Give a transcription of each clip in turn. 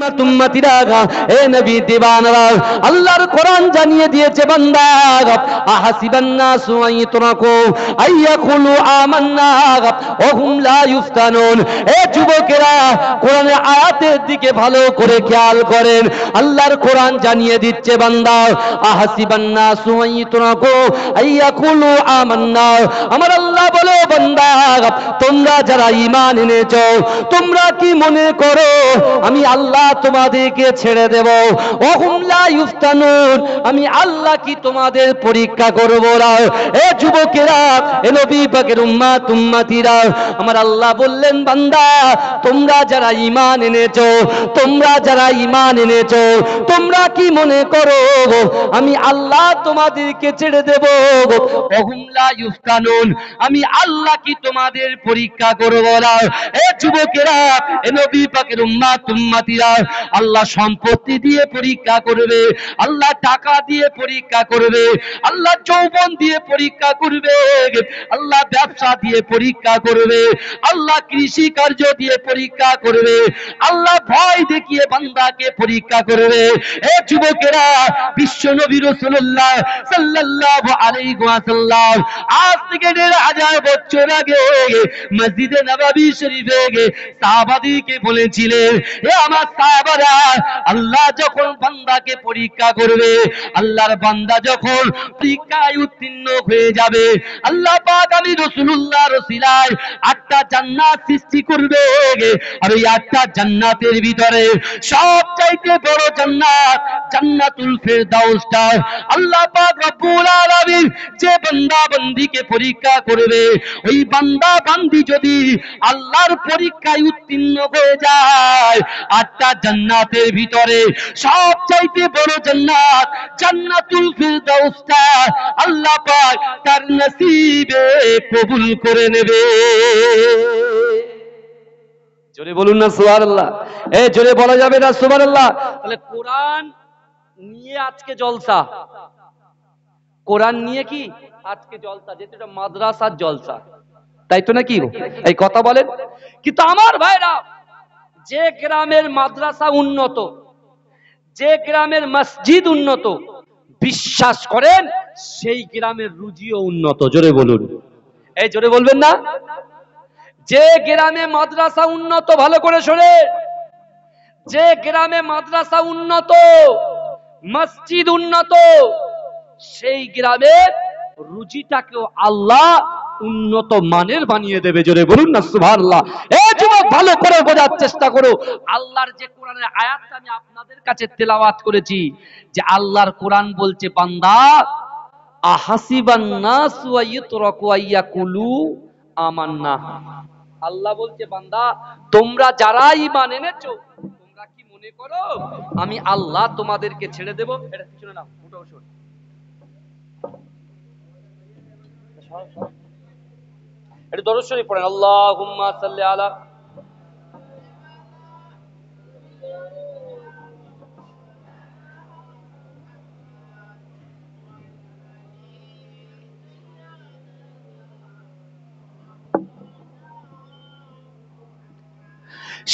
উম্মাত উম্মতিরা, এ নবী দিবানরা, আল্লাহর কোরআন জানিয়ে দিয়েছে বান্দা, আহাসিবান নাসু আইয়ুতরাকু আইয়াকুলু আমান্না ওয়া হুম লা ইফতানুন। এ যুবকেরা, কোরআনের আয়াতের দিকে ভালো করে খেয়াল করেন। আল্লাহর কোরআন জানিয়ে দিচ্ছে বান্দা, আহাসিবান নাসু আইয়ুতরাকু আইয়াকুলু আমান্না। আমার আল্লাহ বলে বান্দা, তোমরা যারা ঈমান এনেছো, তোমরা কি মনে করো আমি আল্লাহ তোমাদেরকে ছেড়ে দেব? ওয়া হুম লা ইফতানুন, আমি আল্লাহ কি তোমাদের পরীক্ষা করব না? এ যুবকেরা, এ নবী পাকের উম্মাত উম্মতিরা, আমার আল্লাহ বললেন বান্দা, তোমরা যারা ঈমান এনেছো, তোমরা যারা ঈমান এনেছো, তোমরা কি মনে করো আমি আল্লাহ তোমাদেরকে ছেড়ে দেব? ওয়া হুম লা ইফতানুন, আমি আল্লাহ কি তোমাদের পরীক্ষা করব না? এ যুবকেরা, এ নবী পাকের উম্মাত উম্মতিরা, আল্লাহ সম্পত্তি দিয়ে পরীক্ষা করবে, আল্লাহ টাকা দিয়ে পরীক্ষা করবে, আল্লাহ যৌবন দিয়ে পরীক্ষা করবে, আল্লাহ ব্যবসা দিয়ে পরীক্ষা করবে, আল্লাহ কৃষি কার্য দিয়ে পরীক্ষা করবে, আল্লাহ ভয় দেখিয়ে বান্দাকে পরীক্ষা করবে। এ যুবকেরা, বিশ্ব নবী রাসূলুল্লাহ সাল্লাল্লাহু আলাইহি ওয়াসাল্লাম আজ থেকে ১৫০০ বছর আগে মসজিদে নববী শরীফে সাহাবাদেরকে বলেছিলেন, এ আমার সাহাবারা, আল্লাহ যখন বান্দাকে পরীক্ষা করবে, আল্লাহর বান্দা যখন পরীক্ষায় উত্তীর্ণ হয়ে যাবে, আল্লাহ পাক আমি রাসূলুল্লাহর ওসিলায় ৮টা জান্নাত সৃষ্টি করবে। আর এই ৮টা জান্নাতের ভিতরে সবচাইতে বড় জান্নাত জান্নাতুল ফেরদাউসটা আল্লাহ পাক রব্বুল আলামিন যে বান্দা বান্দিকে পরীক্ষা করবে, ওই বান্দা বান্দি যদি আল্লাহর পরীক্ষায় উত্তীর্ণ হয়ে যায়, ৮টা জান্নাতের ভিতরে সবচাইতে বড় জান্নাত জান্নাতুল ফিরদাউসটা আল্লাহ পাক তার নসিবে কবুল করে নেবে। জোরে বলুন না সুবহানাল্লাহ। এই জোরে বলা যাবে না সুবহানাল্লাহ? তাহলে কোরআন নিয়ে আজকে জলসা, কোরআন নিয়ে কি আজকে জলসা, যেটা এটা মাদ্রাসার জলসা, তাই তো নাকি? এই কথা বলেন। কিন্তু আমার ভাইরা, যে গ্রামের মাদ্রাসা উন্নত, যে গ্রামের মসজিদ উন্নত, বিশ্বাস করেন সেই গ্রামের রুজিও উন্নত। জোরে বলুন, এই জোরে বলবেন না? যে গ্রামে মাদ্রাসা উন্নত, ভালো করে শোনে, যে গ্রামে মাদ্রাসা উন্নত, মসজিদ উন্নত, সেই গ্রামের রুজিটাকেও আল্লাহ উন্নত মানের বানিয়ে দেবে। জোরে বলুন না সুবহানাল্লাহ। এই যুবক, ভালো করে বোঝার চেষ্টা করো। আল্লাহর যে কোরআনের আয়াতটা আমি আপনাদের কাছে তেলাওয়াত করেছি, যে আল্লাহর কোরআন বলছে বান্দা, আহাসিবান নাসু আইয়ুতরাকু আইয়াকুলু আমান্না। আল্লাহ বলছে বান্দা, তোমরা যারা ঈমান এনেছো, তোমরা কি মনে করো আমি আল্লাহ তোমাদেরকে ছেড়ে দেব? এটা শুনে নাও, ওটাও শোন। এটা দরুদ শরীফ পড়েন, আল্লাহুম্মা সাল্লি আলা।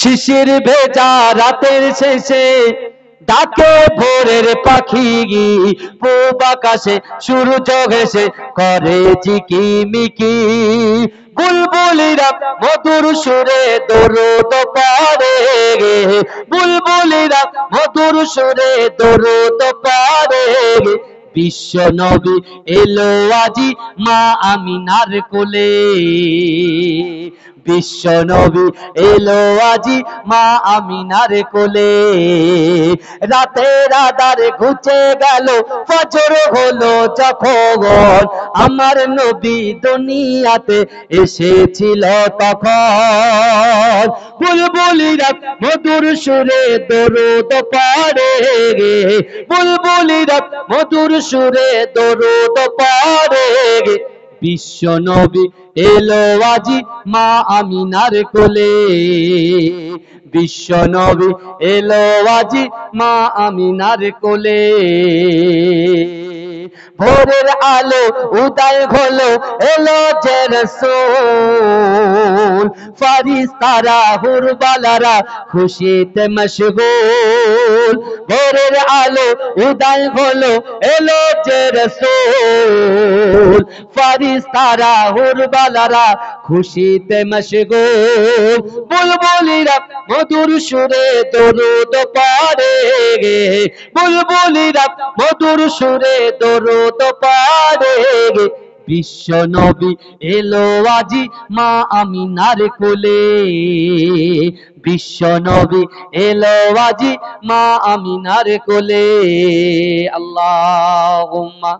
শিশির ভেজা রাতের শেষে ডাকে ভোরের পাখি, পূব আকাশে সূর্য ঘেঁষে করে ঝিকিমিকি, বুলবুলিরা মধুর সুরে দরুদ পড়ে, বুলবুলিরা মধুর সুরে দরুদ পড়ে। বিশ্ব নবী এলো আজি মা আমিনার কোলে, বিশ্ব নবী এলো আজি মা আমিনার কোলে। রাতের আধারে ঘুচে গেল ফজর হলো যখন, আমার নবী দুনিয়াতে এসেছিল তখন। বুলবুলিরা মধুর সুরে দরুদ পড়ে, বুলবুলিরা মধুর সুরে দরুদ পড়ে। বিশ্ব নবী এলো আজি মা আমিনার কোলে, বিশ্ব নবী এলো আজি মা আমিনার কোলে। ভোরের আলো উদয় হলো, এলো যে রাসূল। ফারিস্তারা হুরবালারা খুশিতে মশগুল। ভোরের আলো উদয় হলো, এলো যে রাসূল। ফারিস্তারা হুরবালারা খুশিতে মশগুল। বুলবুলিরা মধুর সুরে দরুদ পড়ে, বুলবুলিরা মধুর সুরে দরুদ পড়ে। বিশ্ব নবী এলো আজি মা আমিনার কোলে, বিশ্ব নবী এলো আজি মা আমিনার কোলে। আল্লাহুম্মা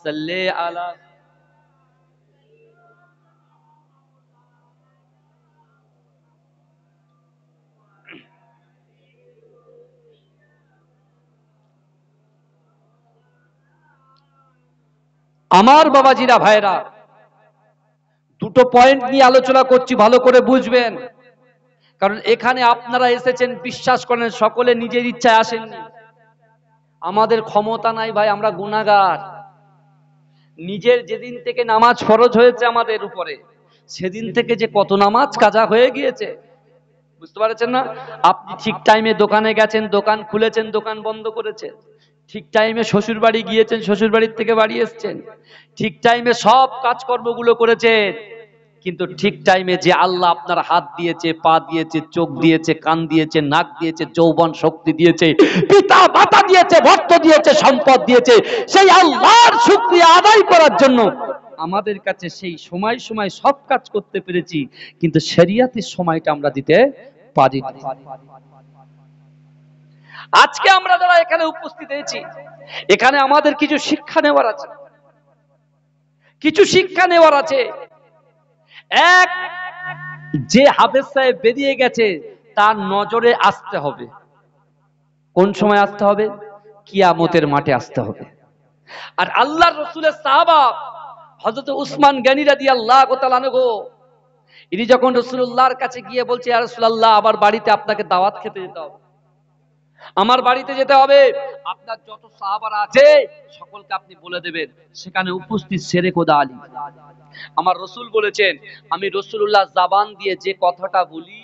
সাল্লি আলা। আমার বাবাজিরা ভাইরা, দুটো পয়েন্ট নিয়ে আলোচনা করছি, ভালো করে বুঝবেন। কারণ এখানে আপনারা এসেছেন, বিশ্বাস করেন সকলে নিজের ইচ্ছায় আসেননি। আমাদের ক্ষমতা নাই ভাই, আমরা গুনাহগার। নিজের যেদিন থেকে নামাজ ফরজ হয়েছে আমাদের উপরে, সেদিন থেকে যে কত নামাজ কাজা হয়ে গিয়েছে, বুঝতে পারছেন না? আপনি ঠিক টাইমে দোকানে গেছেন, দোকান খুলেছেন, দোকান বন্ধ করেছেন। ঠিক টাইমে শ্বশুর বাড়ি গিয়েছেন, শ্বশুর বাড়ির থেকে বাড়ি এসছেন। ঠিক টাইমে সব কাজকর্মগুলো করেছেন। কিন্তু ঠিক টাইমে যে আল্লাহ আপনার হাত দিয়েছে, পা দিয়েছে, চোখ দিয়েছে, কান দিয়েছে, নাক দিয়েছে, যৌবন শক্তি দিয়েছে, পিতা মাতা দিয়েছে, ভর্ত দিয়েছে, সম্পদ দিয়েছে, সেই আল্লাহর শুকরিয়া আদায় করার জন্য আমাদের কাছে সেই সময় সময় সব কাজ করতে পেরেছি, কিন্তু শরিয়াতের সময়টা আমরা দিতে পারি। আজকে আমরা যারা এখানে উপস্থিত হয়েছি, এখানে আমাদের কিছু শিক্ষা নেওয়ার আছে, কিছু শিক্ষা নেওয়ার আছে। এক, যে হাফেজ সাহেব বেরিয়ে গেছে তার নজরে আসতে হবে। কোন সময় আসতে হবে? কিয়ামতের মাঠে আসতে হবে। আর আল্লাহর রাসূলের সাহাবা হযরত উসমান গনি রাদিয়াল্লাহু তাআলা আনহু, ইনি যখন রাসূলুল্লাহর কাছে গিয়ে বলছে, ইয়া রাসূলুল্লাহ, আমার বাড়িতে আপনাকে দাওয়াত খেতে যেতে হবে, আমার বাড়িতে যেতে হবে, আপনার যত সাহাবারা আছে সকলকে আপনি বলে দেবেন সেখানে উপস্থিত শেরে খোদা আলী। আমার রাসূল বলেছেন, আমি রাসূলুল্লাহ জবান দিয়ে যে কথাটা বলি,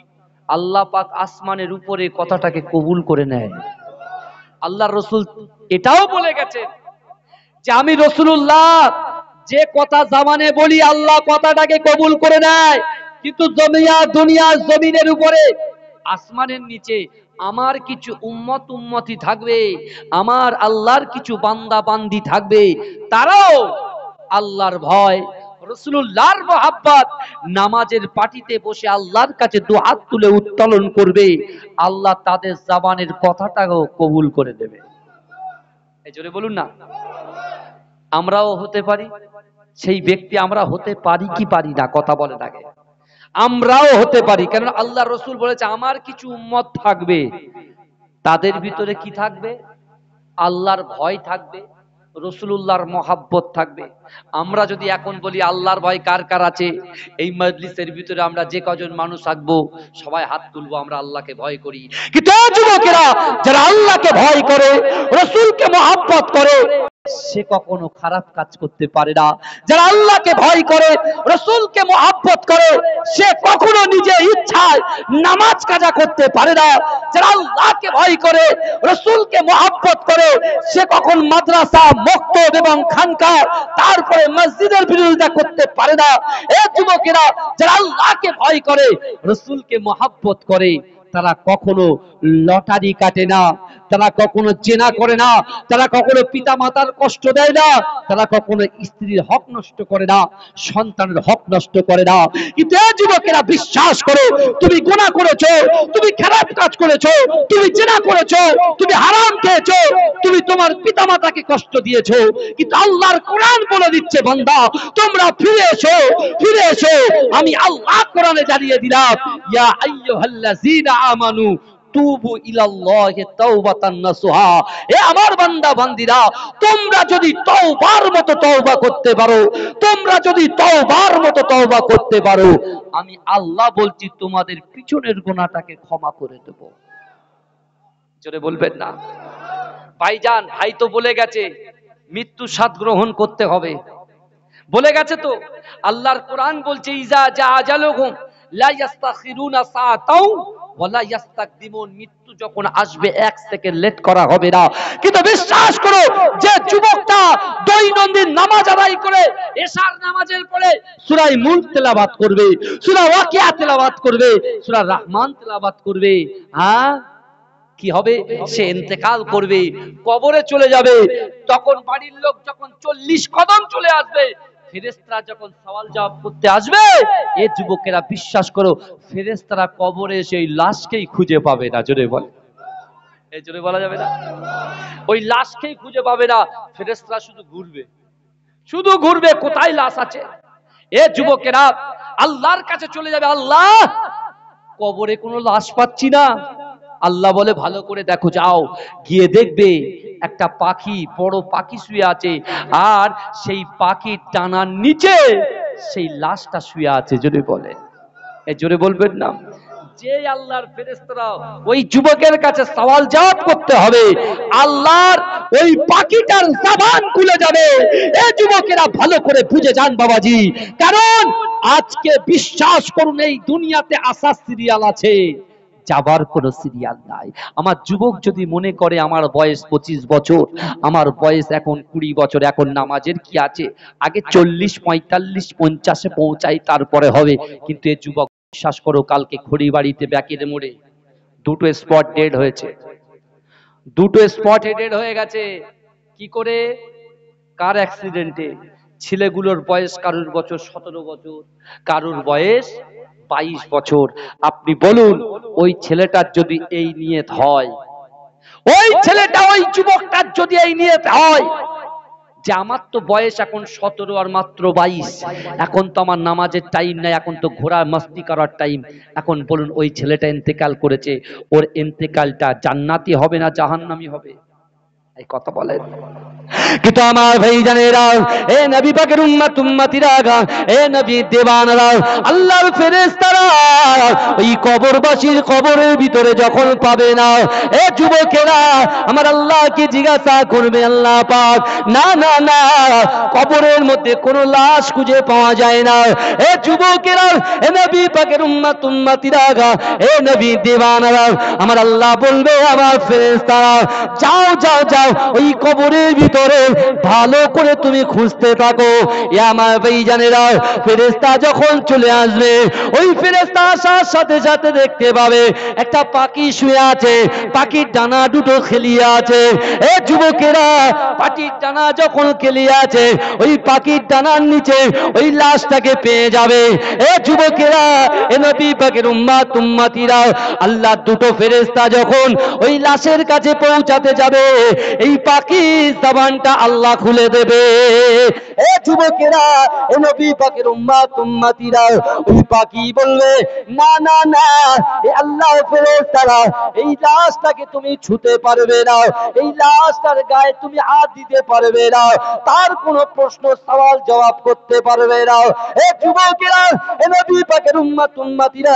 আল্লাহ পাক আসমানের উপরে কথাটাকে কবুল করে নেয়। আল্লাহর রাসূল এটাও বলে গেছেন যে আমি রাসূলুল্লাহ যে কথা জবানে বলি, আল্লাহ কথাটাকে কবুল করে নেয়। কিন্তু দুনিয়ার জমিনের উপরে, আসমানের নিচে আমার কিছু উম্মতি থাকবে, আমার আল্লাহর কিছু বান্দা বান্দি থাকবে, তারাও আল্লাহর ভয়, রাসূলুল্লাহর মহব্বত, নামাজের পাটিতে বসে আল্লাহর কাছে দুহাত তুলে উত্তোলন করবে, আল্লাহ তাদের জবানের কথাটাও কবুল করে দেবে। এই জোরে বলুন না, আমরাও হতে পারি সেই ব্যক্তি। আমরা হতে পারি কি পারি না? কথা বলেন আগে। আমরাও হতে পারি, কারণ আল্লাহ রাসূল বলেছে আমার কিছু উম্মত থাকবে, তাদের ভিতরে কি থাকবে? আল্লাহর ভয় থাকবে, রাসূলুল্লাহর মহব্বত থাকবে। আমরা যদি এখন বলি আল্লাহর ভয় কার কার আছে, এই মজলিসের ভিতরে আমরা যে কজন মানুষ থাকবো সবাই হাত তুলবো, আমরা আল্লাহকে ভয় করি। কিন্তু যুবকেরা যারা আল্লাহকে ভয় করে, রাসূলকে মহব্বত করে, সে কখনো খারাপ কাজ করতে পারে না। যারা আল্লাহকে ভয় করে, রাসূলকে মহব্বত করে, সে কখনো নিজের ইচ্ছায় নামাজ কাজা করতে পারে না। যারা আল্লাহকে ভয় করে, রাসূলকে মহব্বত করে, সে কখন মাদ্রাসা, মক্তব এবং খানকা, তারপরে মসজিদের বিরোধিতা করতে পারে না। এই যুবকেরা যারা আল্লাহকে ভয় করে, রাসূলকে মহব্বত করে, তারা কখনো লটারি কাটে না, তারা কখনো জেনা করে না, তারা কখনো পিতা মাতার কষ্ট দেয় না, তারা কখনো স্ত্রীর হক নষ্ট করে না, সন্তানের হক নষ্ট করে না। কিন্তু এই যুবকেরা বিশ্বাস করো, তুমি গুনাহ করেছো, তুমি খারাপ কাজ করেছো, তুমি জেনা করেছো, তুমি হারাম খেয়েছো, তুমি তোমার পিতা মাতাকে কষ্ট দিয়েছো, কিন্তু আল্লাহর কোরআন বলে দিচ্ছে, বান্দা তোমরা ফিরে এসো, ফিরে এসো। আমি আল্লাহ কোরআনে জানিয়ে দিলাম, ইয়া আইয়ুহাল্লাযীনা আমানু তুবু ইলাল্লাহি তাওবাতান নাসুহা। এ আমার বান্দা বান্দীরা, তোমরা যদি তওবার মতো তওবা করতে পারো, তোমরা যদি তওবার মতো তওবা করতে পারো, আমি আল্লাহ বলছি তোমাদের পিছনের গুনাহটাকে ক্ষমা করে দেব। জোরে বলবেন না? ভাইজান, ভাই তো বলে গেছে মৃত্যু স্বাদ গ্রহণ করতে হবে। বলে গেছে তো, আল্লাহর কোরআন বলছে ইজা জা আজালুহুম লা ইস্তাখিরুনা সাআতাও ওয়া লা ইস্তাকদিমুন, মৃত্যু যখন আসবে এক সেকেন্ড লেট করা হবে না। কিন্তু বিশ্বাস করো, যে যুবকটা দৈনন্দিন নামাজ আদায় করে এশার নামাজের পরে সূরা মুলক তেলাওয়াত করবে, সূরা ওয়াকিয়া তেলাওয়াত করবে, সূরা রহমান তেলাওয়াত করবে, হ্যাঁ কি হবে? সে ইন্তেকাল করবে, কবরে চলে যাবে। তখন বাড়ির লোক যখন 40 কদম চলে আসবে, ফেরেশতারা যখন সওয়াল জবাব করতে আসবে, এই যুবকেরা বিশ্বাস করো ফেরেশতারা কবরে সেই লাশকেই খুঁজে পাবে না। জোরে বলে, এই জোরে বলা যাবে না, ওই লাশকেই খুঁজে পাবে না। ফেরেশতারা শুধু ঘুরবে, শুধু ঘুরবে, কোথায় লাশ আছে। এ যুবকেরা আল্লাহর কাছে চলে যাবে, আল্লাহ কবরে কোনো লাশ পাচ্ছি না। আল্লাহ বলে ভালো করে দেখো, যাও গিয়ে দেখবে একটা পাখি, বড় পাখি শুয়ে আছে, আর সেই পাখির ডানার নিচে সেই লাশটা শুয়ে আছে। জোরে বলে, এই জোরে বলবেন না। যে আল্লাহর ফেরেশতারা ওই যুবকের কাছে সওয়াল জবাব করতে হবে, আল্লাহর ওই পাখিটার জবান খুলে যাবে। এই যুবকেরা ভালো করে বুঝে যান বাবাজি, কারণ আজকে বিশ্বাস করুন এই দুনিয়াতে আসার সিরিয়াল আছে, যাবার কোনো সিরিয়াল নাই। আমার যুবক যদি মনে করে আমার বয়স 25 বছর, আমার বয়স এখন 20 বছর, এখন নামাজের কি আছে, আগে 40, 45, 50-এ পৌঁছাই তারপরে হবে। কিন্তু এই যুবক বিশ্বাস করো, কালকে খড়িবাড়িতে ব্যাকের মোড়ে দুটো স্পট ডেড হয়েছে, দুটো স্পট ডেড হয়ে গেছে। কি করে? কার অ্যাক্সিডেন্টে। ছেলেগুলোর বয়স কারুর বছর 17 বছর, কারুর বয়স 22 বছর। আপনি বলুন, ওই ছেলেটার যদি এই নিয়ত হয়, ওই ছেলেটা, ওই যুবকটার যদি এই নিয়ত হয় যে আমার তো বয়স এখন 17 আর মাত্র 22, এখন তো আমার নামাজের টাইম নাই, এখন তো ঘোরা মস্তি করার টাইম, এখন বলুন ওই ছেলেটা ইন্তেকাল করেছে, ওর ইন্তেকালটা জান্নাতি হবে না জাহান্নামী হবে? এই কথা বলেন। কিন্তু আমার ভাইজানেরা, এ নবী পাকের উম্মত উম্মতিরা, এ নবী দেওয়ানরা, আল্লাহর ফেরেশতারা ওই কবরবাসীর কবরের ভিতরে যখন পাবে না, এ যুবকেরা আমার আল্লাহকে জিজ্ঞাসা করবে, আল্লাহ পাক না না না, কবরের মধ্যে কোনো লাশ খুঁজে পাওয়া যায় না। এ যুবকেরা, এ নবী পাকের উম্মত উম্মতিরা, এ নবী দেওয়ানরা, আমার আল্লাহ বলবে আমার ফেরেশতারা, যাও যাও যাও, ওই কবরের ভিতরে ভালো করে তুমি খুঁজতে থাকো। এ আমার ভাইজানেরা, ফেরেশতা যখন চলে আসবে, ওই ফেরেশতা আসার সাথে সাথে দেখতে পাবে একটা পাখি শুয়ে আছে, পাখির ডানা দুটো খেলিয়ে আছে। এ যুবকেরা, পাখির ডানা যখন খেলিয়ে আছে, ওই পাখির ডানার নিচে ওই লাশটাকে পেয়ে যাবে। এ যুবকেরা, এ নবী পাকের উম্মত উম্মতিরা, আল্লাহ দুটো ফেরেশতা যখন ওই লাশের কাছে পৌঁছাতে যাবে, এই পাখির জবানটা আল্লাহ খুলে দেবে। এ যুবকেরা, এ নবী পাকের উম্মত উম্মতিরা, ওই পাখি বলবে না না না, এ আল্লাহর ফেরেশতারা, এই লাশটাকে তুমি ছুঁতে পারবে না, এই লাশটার গায়ে তুমি হাত দিতে পারবে না, তার কোনো প্রশ্ন সওয়াল জবাব করতে পারবে না। এ যুবকেরা, এ নবী পাকের উম্মত উম্মতিরা,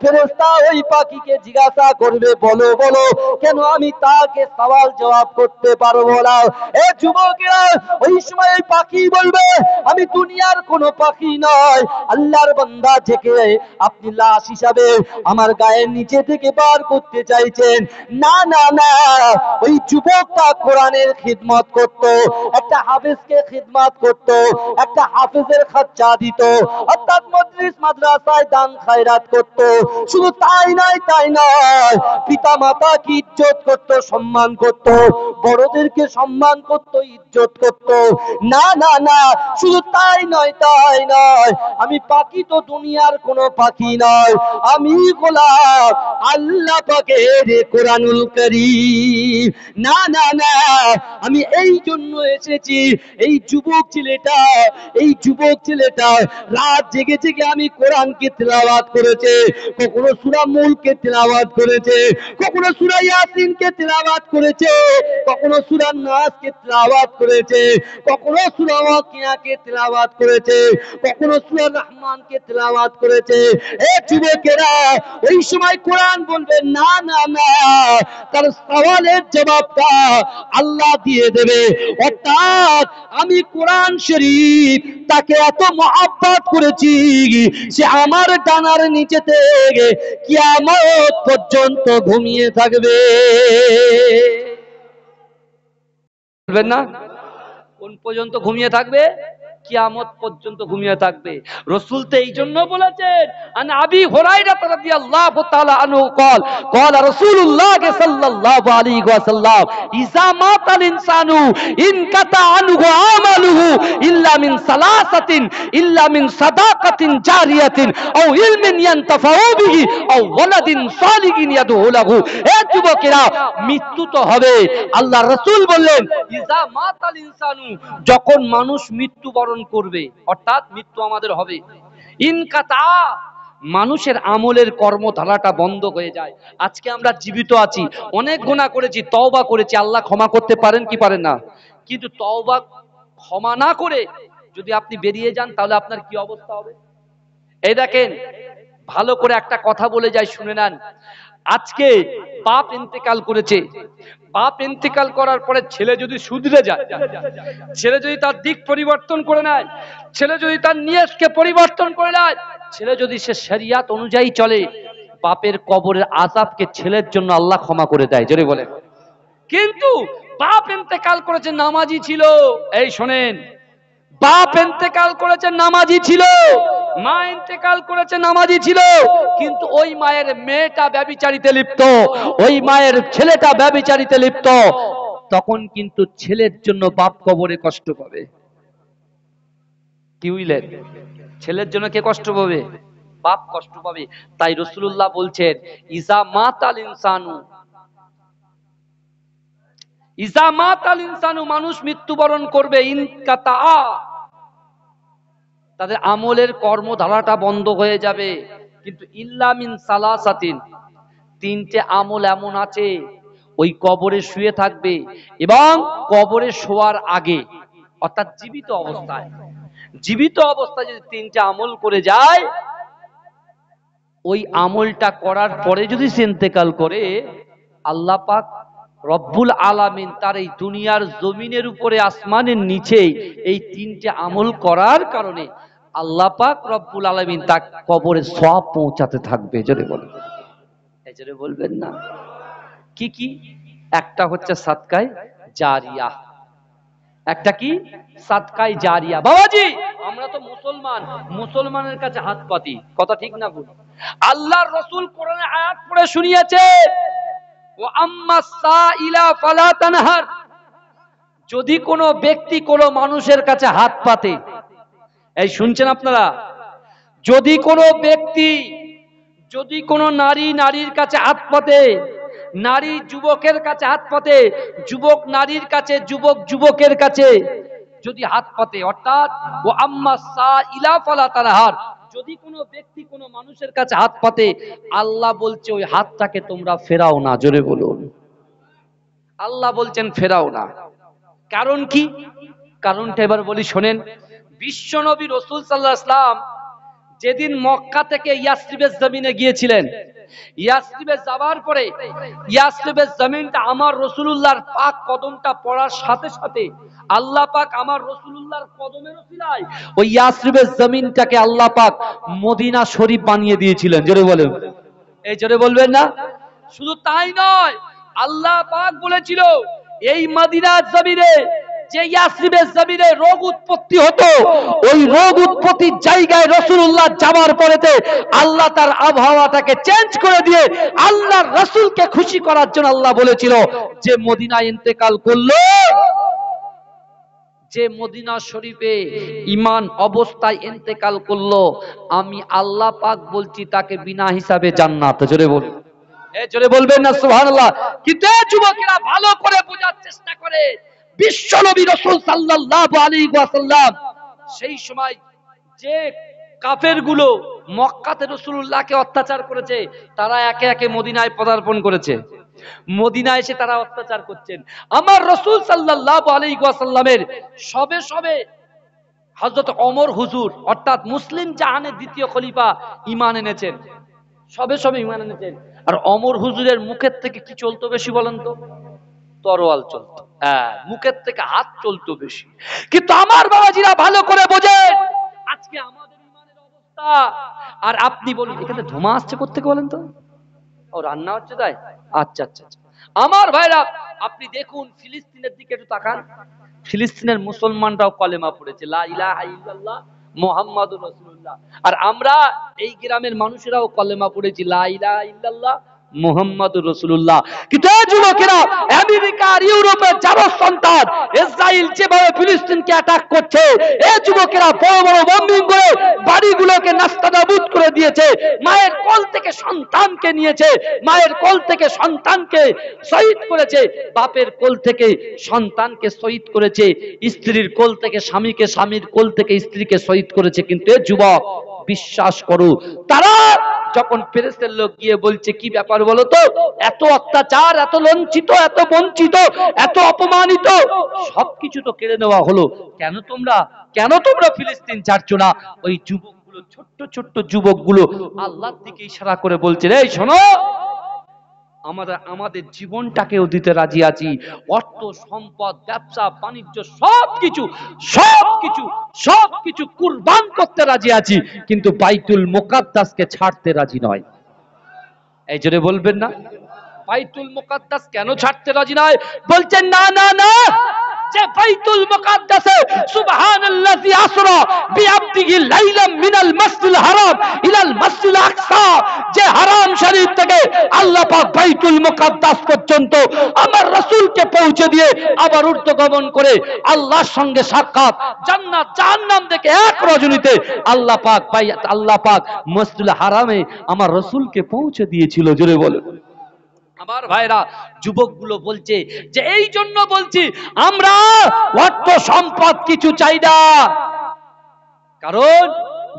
ফেরেশতা ওই পাখিকে জিজ্ঞাসা করবে, বলো বলো, কেন আমি তাকে সওয়াল জবাব করতে পারবো না? এ যুবকেরা, ওই সময় ওই পাখি বলবে, আমি দুনিয়ার কোনো পাখি নয়, আল্লাহর বান্দা থেকে আপনি লাশ হিসাবে আমার গায়ের নিচে থেকে বার করতে চাইছেন। না না না, ওই যুবকটা কোরআনের খিদমত করত, একটা হাফেজকে খিদমত করত, একটা হাফেজের খরচা দিত, অর্থাৎ মজলিস মাদ্রাসায় দান খায়রাত করত। শুধু তাই নয়, তাই নয়, পিতা মাতা কি ইজ্জত করত, সম্মান করত, বড়দেরকে সম্মান করত, ইজ্জত করত। না না না, শুধু তাই নয়, তাই নয়, আমি পাখি তো দুনিয়ার কোনো পাখি নয়, আমি গোলাম আল্লাহ পাকের কোরআনুল কারীম। না না না, আমি এই জন্য এসেছি, এই যুবক ছেলেটা, এই যুবক ছেলেটা রাত জেগে জেগে আমি কোরআনকে তেলাওয়াত করেছে, কখনো সূরা মুলকে তেলাওয়াত করেছে, কখনো সূরা ইয়াসিনকে তেলাওয়াত করেছে, কখনো সূরা নাসকে তেলাওয়াত তেলাওয়াত করেছে, কখনো সূরা ওয়াকিয়াকে তেলাওয়াত করেছে, কখনো সূরা রহমানকে তেলাওয়াত করেছে। এ যুবকেরা, ওই সময় কোরআন বলবে না না না, তার সওয়ালের জবাবটা আল্লাহ দিয়ে দেবে। অর্থাৎ আমি কোরআন শরীফ তাকে এত মহব্বত করেছি, সে আমার ডানার নিচে থেকে কিয়ামত পর্যন্ত ঘুমিয়ে থাকবে। বলবেন না? কোন পর্যন্ত ঘুমিয়ে থাকবে? কিয়ামত পর্যন্ত ঘুমিয়ে থাকবে। রাসূল তো এই জন্য বলেছেন, আন আবি হুরায়রা রাদিয়াল্লাহু তাআলা আনহু قال قال رسول الله صلى الله عليه وسلم اذا مات الانسان انقطع عنه عمله الا من ثلاثه الا من صدقه جاريه او علم ينتفع به او ولد صالح يدعو له। এ যুবকেরা, মৃত্যু তো হবে। আল্লাহ রাসূল বললেন, ইজা মাতাল ইনসানু, যখন মানুষ মৃত্যুবরণ করবে, অর্থাৎ মৃত্যু আমাদের হবে, ইনকাতা, মানুষের আমলের কর্মধারাটা বন্ধ হয়ে যায়। আজকে আমরা জীবিত আছি, অনেক গুনাহ করেছি, তওবা করেছি, আল্লাহ ক্ষমা করতে পারেন কি পারেন না? কিন্তু তওবা ক্ষমা না করে যদি আপনি বেরিয়ে যান, তাহলে আপনার কি অবস্থা হবে? এই দেখেন, ভালো করে একটা কথা বলে যাই, শুনে নেন। আজকে বাপ ইন্তেকাল করেছে, বাপ ইন্তেকাল করার পরে ছেলে যদি শুধরে যায়, ছেলে যদি তার দিক পরিবর্তন করে নেয়, ছেলে যদি তার নিয়তকে পরিবর্তন করে নেয়, ছেলে যদি সে শরিয়ত অনুযায়ী চলে, বাপের কবরের আযাবকে ছেলের জন্য আল্লাহ ক্ষমা করে দেয়। জোরে বলেন। কিন্তু বাপ ইন্তেকাল করেছে, নামাজি ছিল, এই শোনেন, বাপ ইন্তেকাল করেছে, নামাজি ছিল, মা ইন্তেকাল করেছে, নামাজি ছিল, কিন্তু ওই মায়ের মেয়েটা ব্যভিচারিতে লিপ্ত, ওই মায়ের ছেলেটা ব্যভিচারিতে লিপ্ত, তখন কিন্তু ছেলের জন্য বাপ কবরে কষ্ট পাবে। কি বুঝলেন? ছেলের জন্য কে কষ্ট পাবে? বাপ কষ্ট পাবে। তাই রাসূলুল্লাহ বলছেন, ইজা মাতাল ইনসানু, ইজা মাতাল ইনসানু, মানুষ মৃত্যুবরণ করবে, ইনকাতা, তাদের আমলের কর্মধারাটা বন্ধ হয়ে যাবে। কিন্তু ইল্লা মিন সালাসাতিন, তিনটে আমল এমন আছে, ওই কবরে শুয়ে থাকবে এবং কবরে শোয়ার আগে, অর্থাৎ জীবিত অবস্থায়, জীবিত অবস্থায় যদি তিনটে আমল করে যায়, ওই আমলটা করার পরে যদি সে ইন্তেকাল করে, আল্লাহ পাক রব্বুল আলামিন তার এই দুনিয়ার জমিনের উপরে, আসমানের নিচে এই তিনটে আমল করার কারণে আল্লাহ পাক রব্বুল আলামিন তার কবরে সওয়াব পৌঁছাতে থাকবে। জোরে বলেন, এই জোরে বলবেন না? কি কি? একটা হচ্ছে সাদকায়ে জারিয়া, একটা কি? সাদকায়ে জারিয়া। বাবাজি, আমরা তো মুসলমান, মুসলমানের কাছে হাত পাতি, কথা ঠিক না ভুল? আল্লাহর রাসূল কোরআনে আয়াত পড়ে শুনিয়েছে, ওয়া আম্মাস সাইলা ফালা তানহার, যদি কোনো ব্যক্তি কোনো মানুষের কাছে হাত পাতে, এই শুনছেন আপনারা, যদি কোনো ব্যক্তি, যদি কোনো নারী নারীর কাছে হাত পাতে, নারী যুবকের কাছে হাত পাতে, যুবক নারীর কাছে, যুবক যুবকের কাছে যদি হাত পাতে, অর্থাৎ ও আম্মা সাইলা ফালা তানহার, যদি কোনো ব্যক্তি কোনো মানুষের কাছে হাত পাতে, আল্লাহ বলছে ওই হাতটাকে তোমরা ফেরাও না। জোরে বলুন। আল্লাহ বলছেন ফেরাও না। কারণ কি? কারণটা এবার বলি, শোনেন। বিশ্ব নবী রাসূল সাল্লাল্লাহু আলাইহি ওয়াসাল্লাম যেদিন মক্কা থেকে ইয়াসরিবের জমিনে গিয়েছিলেন, ইয়াসরিবে যাওয়ার পরে ইয়াসরিবের জমিনটা আমার রাসূলুল্লাহর পাক কদমটা পড়ার সাথে সাথে আল্লাহ পাক আমার রাসূলুল্লাহর কদমের উসিলায় ওই ইয়াসরিবের জমিনটাকে আল্লাহ পাক মদিনা শরীফ বানিয়ে দিয়েছিলেন। জোরে বলেন, এই জোরে বলবেন না? শুধু তাই নয়, আল্লাহ পাক বলেছিল এই মদিনার জমিনে, যে ইয়াসরিবের জমিনে রোগ উৎপত্তি হতো, ওই রোগ উৎপত্তির জায়গায় রাসূলুল্লাহ যাওয়ার পরেতে আল্লাহ তার আবহাওয়াটাকে চেঞ্জ করে দিয়ে আল্লাহর রাসূলকে খুশি করার জন্য আল্লাহ বলেছিল, যে মদিনায় ইন্তেকাল করলো, যে মদিনা শরীফে ঈমান অবস্থায় ইন্তেকাল করলো, আমি আল্লাহ পাক বলছি তাকে বিনা হিসাবে জান্নাত। জোরে বলুন, এই জোরে বলবেন না সুবহানাল্লাহ? কিন্তু যুবকেরা ভালো করে বোঝার চেষ্টা করে, বিশ্ব নবী রাসূল সাল্লাল্লাহু আলাইহি ওয়াসাল্লাম সেই সময় যে কাফেরগুলো মক্কাতে রাসূলুল্লাহকে অত্যাচার করেছে, তারা একে একে মদিনায় পদার্পণ করেছে। মদিনা এসে তারা অত্যাচার করছেন। আমার রাসূল সাল্লাল্লাহু আলাইহি ওয়াসাল্লামের সবে সবে হযরত ওমর হুজুর অর্থাৎ মুসলিম জাহানের দ্বিতীয় খলিফা ঈমান এনেছেন, সবে সবে ঈমান এনেছেন। আর ওমর হুজুরের মুখের থেকে কি চলতো বেশি বলেন তো? তরোয়াল চলতো। হ্যাঁ, মুখের থেকে হাত চলতো বেশি। কিন্তু আমার বাবাজিরা ভালো করে বোঝেন, আজকে আমাদের ঈমানের অবস্থা। আর আপনি বলুন এখানে ধোঁয়া আসছে কোত্থেকে বলেন তো? ও রান্না হচ্ছে তাই? আচ্ছা আচ্ছা আচ্ছা। আমার ভাইরা আপনি দেখুন ফিলিস্তিনের দিকে একটু তাকান। ফিলিস্তিনের মুসলমানরাও কলেমা পড়েছে, লা ইলাহা ইল্লাল্লাহ মুহাম্মাদুর রাসূলুল্লাহ। আর আমরা এই গ্রামের মানুষেরাও কলেমা পড়েছি, লা ইলাহা ইল্লাল্লাহ মুহাম্মাদুর রাসূলুল্লাহ। কিন্তু এই যুবকেরা আমেরিকা আর ইউরোপের যারা সন্তান, ইসরাইল যেভাবে ফিলিস্তিনকে অ্যাটাক করছে, এই যুবকেরা বড় বড় বম্বিং করে বাড়িগুলোকে নাস্তানাবুদ করে দিয়েছে। মায়ের কোল থেকে সন্তানকে নিয়েছে, মায়ের কোল থেকে সন্তানকে শহীদ করেছে, বাপের কোল থেকে সন্তানকে শহীদ করেছে, স্ত্রীর কোল থেকে স্বামীকে, স্বামীর কোল থেকে স্ত্রীকে শহীদ করেছে। কিন্তু এই যুবক বিশ্বাস করো, তারা যখন ফেরেশতার লোক গিয়ে বলছে কি ব্যাপার বলো তো, এত অত্যাচার, এত লঞ্চিত, এত বঞ্চিত, এত অপমানিত, সবকিছু তো কেড়ে নেওয়া হলো, কেন তোমরা ফিলিস্তিন ছাড়ছো না? ওই যুবকগুলো, ছোট্ট ছোট্ট যুবকগুলো আল্লাহর দিকে ইশারা করে বলছে, এই শোনো, আমাদের জীবনটাকেও দিতে রাজি আছি, অর্থ সম্পদ ব্যবসা বাণিজ্য সবকিছু কুরবান করতে রাজি আছি, কিন্তু বাইতুল মুকাদ্দাসকে ছাড়তে রাজি নয়। এই জন্য বলবেন না বাইতুল মুকাদ্দাস কেন ছাড়তে রাজি নয়? বলছেন না না না, যে বাইতুল মুকাদ্দাসে সুবহানাল্লাযী আসরা বিআবদিহি লাইলাম মিনাল মাসজিদিল হারাম ইলাল মাসজিদিল আকসা, যে হারাম শরীফ থেকে আল্লাহ পাক বাইতুল মুকাদ্দাস পর্যন্ত আমার রাসূলকে পৌঁছে দিয়ে আবার ঊর্ধ্বগমন করে আল্লাহর সঙ্গে সাক্ষাৎ, জান্নাত জাহান্নাম থেকে এক রজনীতে আল্লাহ পাক মসজিদুল হারামে আমার রাসূলকে পৌঁছে দিয়েছিল। জোরে বলেন। আমার ভাইরা, যুবকগুলো বলছে যে এই জন্য বলছি আমরা অর্থ সম্পদ কিছু চাই না, কারণ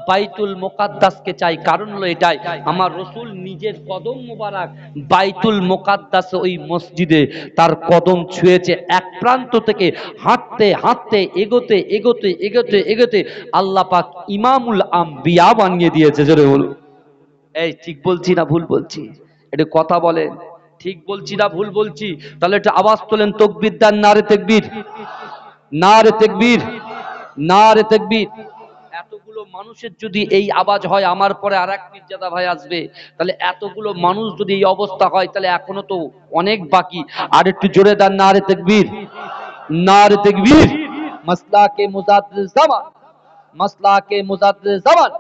বাইতুল মুকাদ্দাসকে চাই। কারণ হলো এটাই, আমার রাসূল নিজের কদম মোবারক বাইতুল মুকাদ্দাসে, ওই মসজিদে তার কদম ছুঁয়েছে। এক প্রান্ত থেকে হাঁটতে হাঁটতে এগোতে এগোতে এগোতে এগোতে আল্লাহ পাক ইমামুল আম্বিয়া বানিয়ে দিয়েছে। জোরে বলুন। এই ঠিক বলছি না ভুল বলছি? এটা কথা বলেন, ঠিক বলছি না ভুল বলছি? তাহলে একটা আওয়াজ তোলেন, তাকবীর দেন, নারে তাকবীর, নারে তাকবীর, নারে তাকবীর। এতগুলো মানুষের যদি এই আওয়াজ হয়, আমার পরে আরেক মির্জাদা ভাই আসবে, তাহলে এতগুলো মানুষ যদি এই অবস্থা হয়, তাহলে এখনো তো অনেক বাকি। আর একটু জোরে দেন, নারে তাকবীর, নারে তাকবীর। মাসলাকে মুজাদ্দিদ জামান, মাসলাকে মুজাদ্দিদ জামান।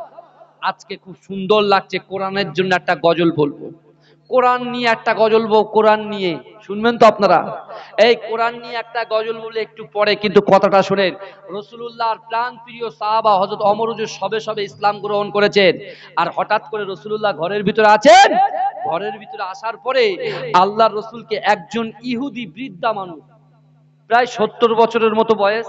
আজকে খুব সুন্দর লাগছে, কোরআনের জন্য একটা গজল বলবো, কোরআন নিয়ে একটা গজল বলবো, কোরআন নিয়ে শুনবেন তো আপনারা? এই কোরআন নিয়ে একটা গজল বলে একটু পরে, কিন্তু কথাটা শুনেন। রাসূলুল্লাহর প্রাণ প্রিয় সাহাবা হযরত ওমর হুজুর সবে সবে ইসলাম গ্রহণ করেছেন, আর হঠাৎ করে রাসূলুল্লাহ ঘরের ভিতরে আছেন। ঘরের ভিতরে আসার পরে আল্লাহর রাসূলকে একজন ইহুদি বৃদ্ধা মানুষ, প্রায় 70 বছরের মতো বয়স,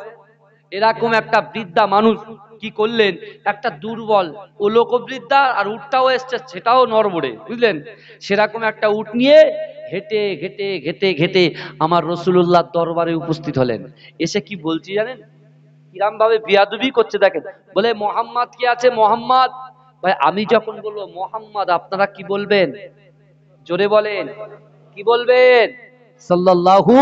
এরকম একটা বৃদ্ধা মানুষ কি করলেন, একটা দুর্বল ও লোকবৃদ্ধা, আর উটটাও এসছে, সেটাও নড়বড়ে, বুঝলেন? সেরকম একটা উট নিয়ে হেঁটে হেঁটে হেঁটে হেঁটে আমার রাসূলুল্লাহর দরবারে উপস্থিত হলেন। এসে কি বলছি জানেন? কিরাম ভাবে বিয়াদবি করছে দেখেন। বলে, মোহাম্মদ কি আছে? মোহাম্মদ। ভাই আমি যখন বলবো মোহাম্মদ, আপনারা কি বলবেন? জোরে বলেন, কি বলবেন? সাল্লাল্লাহু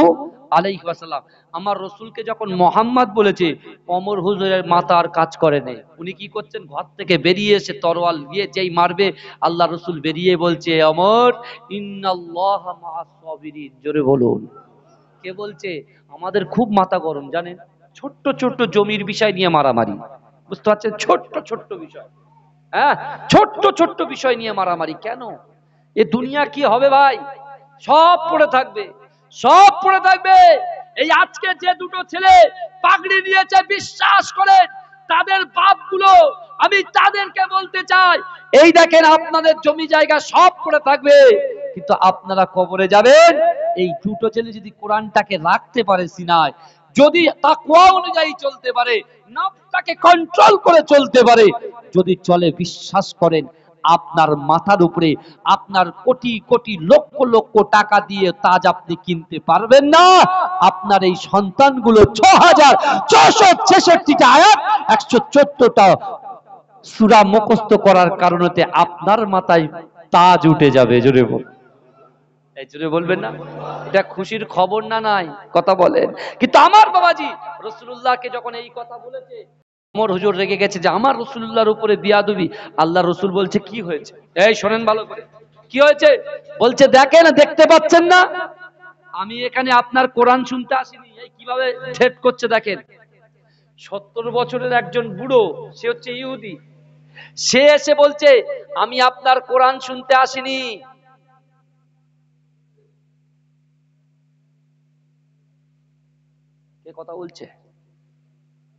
আলাইহি ওয়াসাল্লাম। আমার রাসূলকে যখন মোহাম্মদ বলেছে, ওমর হুজুরের মাথা আর কাজ করে নেই। উনি কি করছেন? ঘর থেকে বেরিয়ে এসে তরোয়াল দিয়ে যেই মারবে, আল্লাহ রাসূল বেরিয়ে বলছে, ওমর ইন্নাল্লাহা মাআস সাবিরিন। জোরে বলুন। কে বলছে? আমাদের খুব মাথা গরম জানেন, ছোট্ট ছোট্ট জমির বিষয় নিয়ে মারামারি, বুঝতে পারছেন? ছোট্ট ছোট্ট বিষয়, হ্যাঁ, ছোট্ট ছোট্ট বিষয় নিয়ে মারামারি। কেন? এ দুনিয়া কি হবে ভাই? সব পড়ে থাকবে, সব পড়ে থাকবে। এই আজকে যে দুটো ছেলে পাগড়ি নিয়েছে, বিশ্বাস করেন তাদের বাপগুলো, আমি তাদেরকে বলতে চাই, এই দেখেন আপনাদের জমি জায়গা সব পড়ে থাকবে, কিন্তু আপনারা কবরে যাবেন। এই দুটো ছেলে যদি কোরআনটাকে রাখতে পারে সিনায়, যদি তাকওয়া অনুযায়ী চলতে পারে, নফসটাকে কন্ট্রোল করে চলতে পারে, যদি চলে, বিশ্বাস করেন আপনার মাথার উপরে আপনার কোটি কোটি লক্ষ লক্ষ টাকা দিয়ে তাজ আপনি কিনতে পারবেন না। আপনার এই সন্তানগুলো ৬৬৬৬টা আয়াত ১১৪টা সূরা মুখস্থ করার কারণে আপনার মাথায় তাজ উঠে যাবে। জোরে বল, এই জোরে বলবেন না? এটা খুশির খবর না? নাই কথা বলেন। কিন্তু আমার বাবাজি রাসূলুল্লাহকে যখন এই কথা বলেছে, ওমর হুজুর রেগে গেছে যে আমার রাসূলুল্লাহর উপরে বিয়াদবি। আল্লাহ রাসূল বলছে কি হয়েছে? এই শোনেন ভালো করে, কি হয়েছে? বলছে দেখেন, দেখতে পাচ্ছেন না আমি এখানে আপনার কোরআন শুনতে আসিনি। এই কিভাবে থ্রেট করছে দেখেন। ৭০ বছরের একজন বুড়ো, সে হচ্ছে ইহুদি, সে এসে বলছে আমি আপনার কোরআন শুনতে আসিনি। কে কথা বলছে?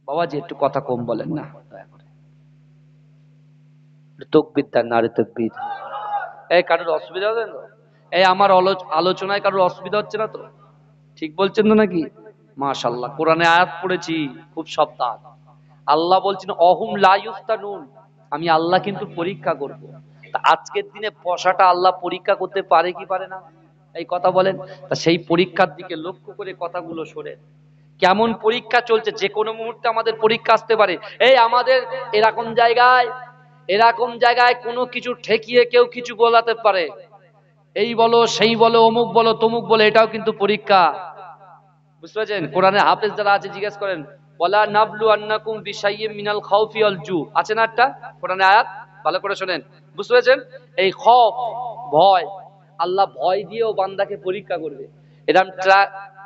বাবাজি একটু কথা কম বলেন না দয়া করে। তাকবীর দেন, নারে তাকবীর। এই কারোর অসুবিধা হচ্ছে না? এই আমার আলোচনায় কারোর অসুবিধা হচ্ছে না তো? ঠিক বলছেন তো নাকি? মাশাআল্লাহ, কোরআনে আয়াত পড়েছি খুব সাবধান। আল্লাহ বলছেন অহুম লা ইফতানুন, আমি আল্লাহ কিন্তু পরীক্ষা করব। তা আজকের দিনে বসাটা আল্লাহ পরীক্ষা করতে পারে কি পারে না? এই কথা বলেন। তা সেই পরীক্ষার দিকে লক্ষ্য করে কথাগুলো শোনেন। কেমন পরীক্ষা চলছে, যে কোনো মুহূর্তে আমাদের পরীক্ষা আসতে পারে। এই আমাদের এরকম জায়গায় কোনো কিছু ঠেকিয়ে কেউ কিছু বলাতে পারে। এই বলো, সেই বলো, অমুক বলো, তমুক বলো, এটাও কিন্তু পরীক্ষা। বুঝতে পারছেন? কোরআনে হাফেজ যারা আছে জিজ্ঞেস করেন, ওয়ালা নাবলু আন্নাকুম বিশাইয়্যিম মিনাল খাউফি ওয়াল জু, আছে না একটা কোরআনে আয়াত? ভালো করে শুনেন। বুঝতে পেরেছেন? এই খৌফ, ভয়, আল্লাহ ভয় দিয়েও বান্দাকে পরীক্ষা করবে। এরকম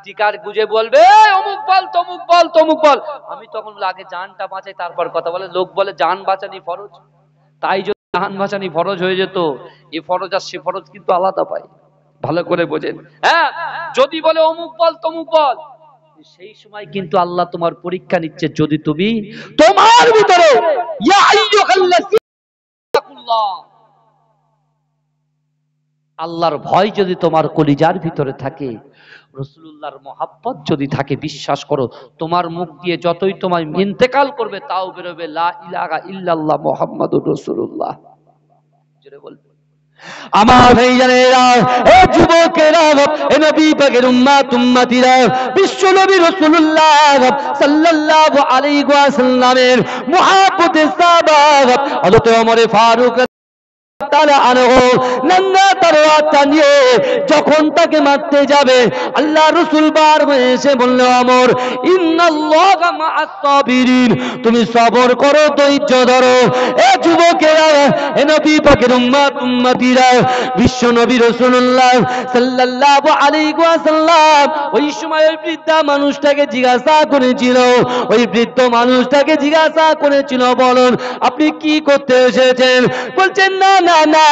টিকার গুজে বলবে অমুক বল, তমুক বল, তমুক বল। আমি তখন লাগে জানটা বাঁচাই, তারপর কথা বলে। লোক বলে জান বাঁচানি ফরজ, তাই যদি জান বাঁচানি ফরজ হয়ে যেত, এই ফরজ আর সে ফরজ কিন্তু আলাদা পাই। ভালো করে বোঝেন। হ্যাঁ, যদি বলে অমুক বল, তমুক বল, সেই সময় কিন্তু আল্লাহ তোমার পরীক্ষা নিচ্ছে। যদি তুমি তোমার ভিতরে ইয়া আইয়ুহাল্লাযীনা, আল্লাহর ভয় যদি তোমার কলিজার ভিতরে থাকে, রাসূলুল্লাহর মহব্বত যদি থাকে, বিশ্বাস করো তোমার মুখ দিয়ে যতই তোমার ইন্তেকাল করবে তাও বেরোবে লা ইলাহা ইল্লাল্লাহ মুহাম্মাদুর রাসূলুল্লাহ। জোরে বলবে আমার ভাইজানেরা, ও যুবকেরা, এ নবী পাকের উম্মত উম্মতিরা, বিশ্ব নবী রাসূলুল্লাহ সাল্লাল্লাহু আলাইহি ওয়াসাল্লামের মুহাব্বতে সাহাবা হযরত ওমর ফারুক যখন তাকে মারতে যাবে, আল্লাহ রাসূল বারবার এসে বলল ওমর ইন্নাল্লাহা মা'আস সাবিরিন, তুমি সবর করো, ধৈর্য ধরো। এ যুবকেরা, এ নবী পাকের উম্মত উম্মতিরা, বিশ্ব নবী রাসূলুল্লাহ সাল্লাল্লাহু আলাইহি ওয়াসাল্লাম ওই সময় ওই বৃদ্ধা মানুষটাকে জিজ্ঞাসা করেছিল, ওই বৃদ্ধ মানুষটাকে জিজ্ঞাসা করেছিল, বলুন আপনি কি করতে এসেছেন? বলছেন না না না,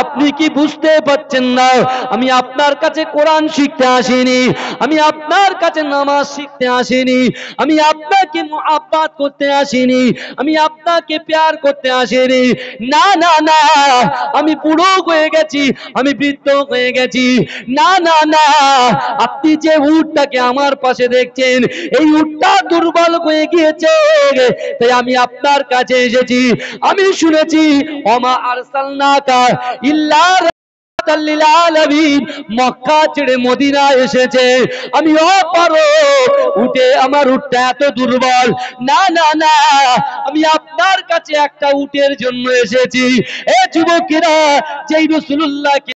আপনি কি বুঝতে পারছেন না, আমি আপনার কাছে কোরআন শিখতে আসিনি, আমি আপনার কাছে নামাজ শিখতে আসিনি, আমি আপনাকে মুহাব্বত করতে আসিনি, আমি আপনাকে প্যার করতে আসিনি। না না না, আমি বুড়ো হয়ে গেছি, আমি বৃদ্ধ হয়ে গেছি। না না না, আপনি যে উটটাকে আমার পাশে দেখছেন, এই উটটা দুর্বল হয়ে গিয়েছে, তাই আমি আপনার কাছে এসেছি। আমি শুনেছি ওমা আরসালনাকা ইল্লা রাহমাতাল লিল আলামিন, মক্কা ছেড়ে মদিনা এসেছে। আমি উঠে আমার উটটা এত দুর্বল। না না না, আমি আপনার কাছে একটা উটের জন্য এসেছি। এ যুবকেরা, যেই রাসূলুল্লাহকে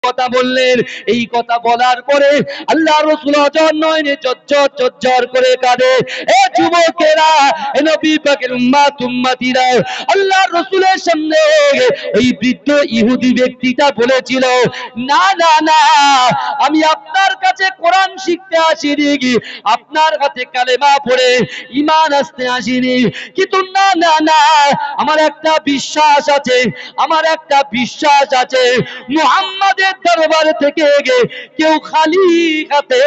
কথা বললেন, এই কথা বলার পরে আল্লাহ রাসূল অজর নয়নে ঝরঝর করে কাঁদে। এ যুবকেরা, এ নবী পাকের উম্মত উম্মতিরা, আল্লাহ রাসূলের সামনে ওই বৃদ্ধ ইহুদি ব্যক্তিটা বলেছিল না না না, আমি আপনার কাছে কোরআন শিখতে আসিনি, আপনার কাছে কালেমা পড়ে ঈমান আনতে আসিনি। কিন্তু না না না, আমার একটা বিশ্বাস আছে, আমার একটা বিশ্বাস আছে, মুহাম্মাদের দরবার থেকে কেউ খালি হাতে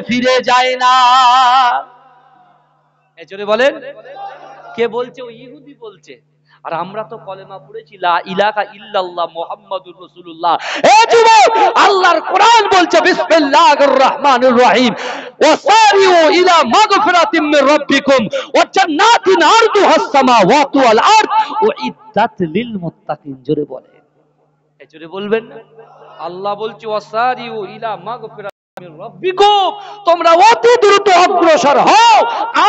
ফিরে যায় না। এজন্য বলেন, কে বলছে? ওই ইহুদি বলছে। আর আমরা তো কলেমা পড়েছি লা ইলাহা ইল্লাল্লাহ মুহাম্মাদুর রাসূলুল্লাহ। এ যুবক, আল্লাহর কোরআন বলছে বিসমিল্লাহির রহমানির রহিম, ওয়াসারিউ ইলা মাগফিরাতিম মির রাব্বিকুম ওয়া জান্নাতিন আরদুহাস সামাওয়াতু ওয়াল আরদ উইদ্দাত উইদ্দাত লিল মুত্তাকিন। জোরে বলে, জোরে বলবেন না? আল্লাহ বলছে ওয়াসারিউ ইলা মাগফিরাতিন মির রাব্বিকুম, তোমরা অতি দ্রুত অগ্রসর হও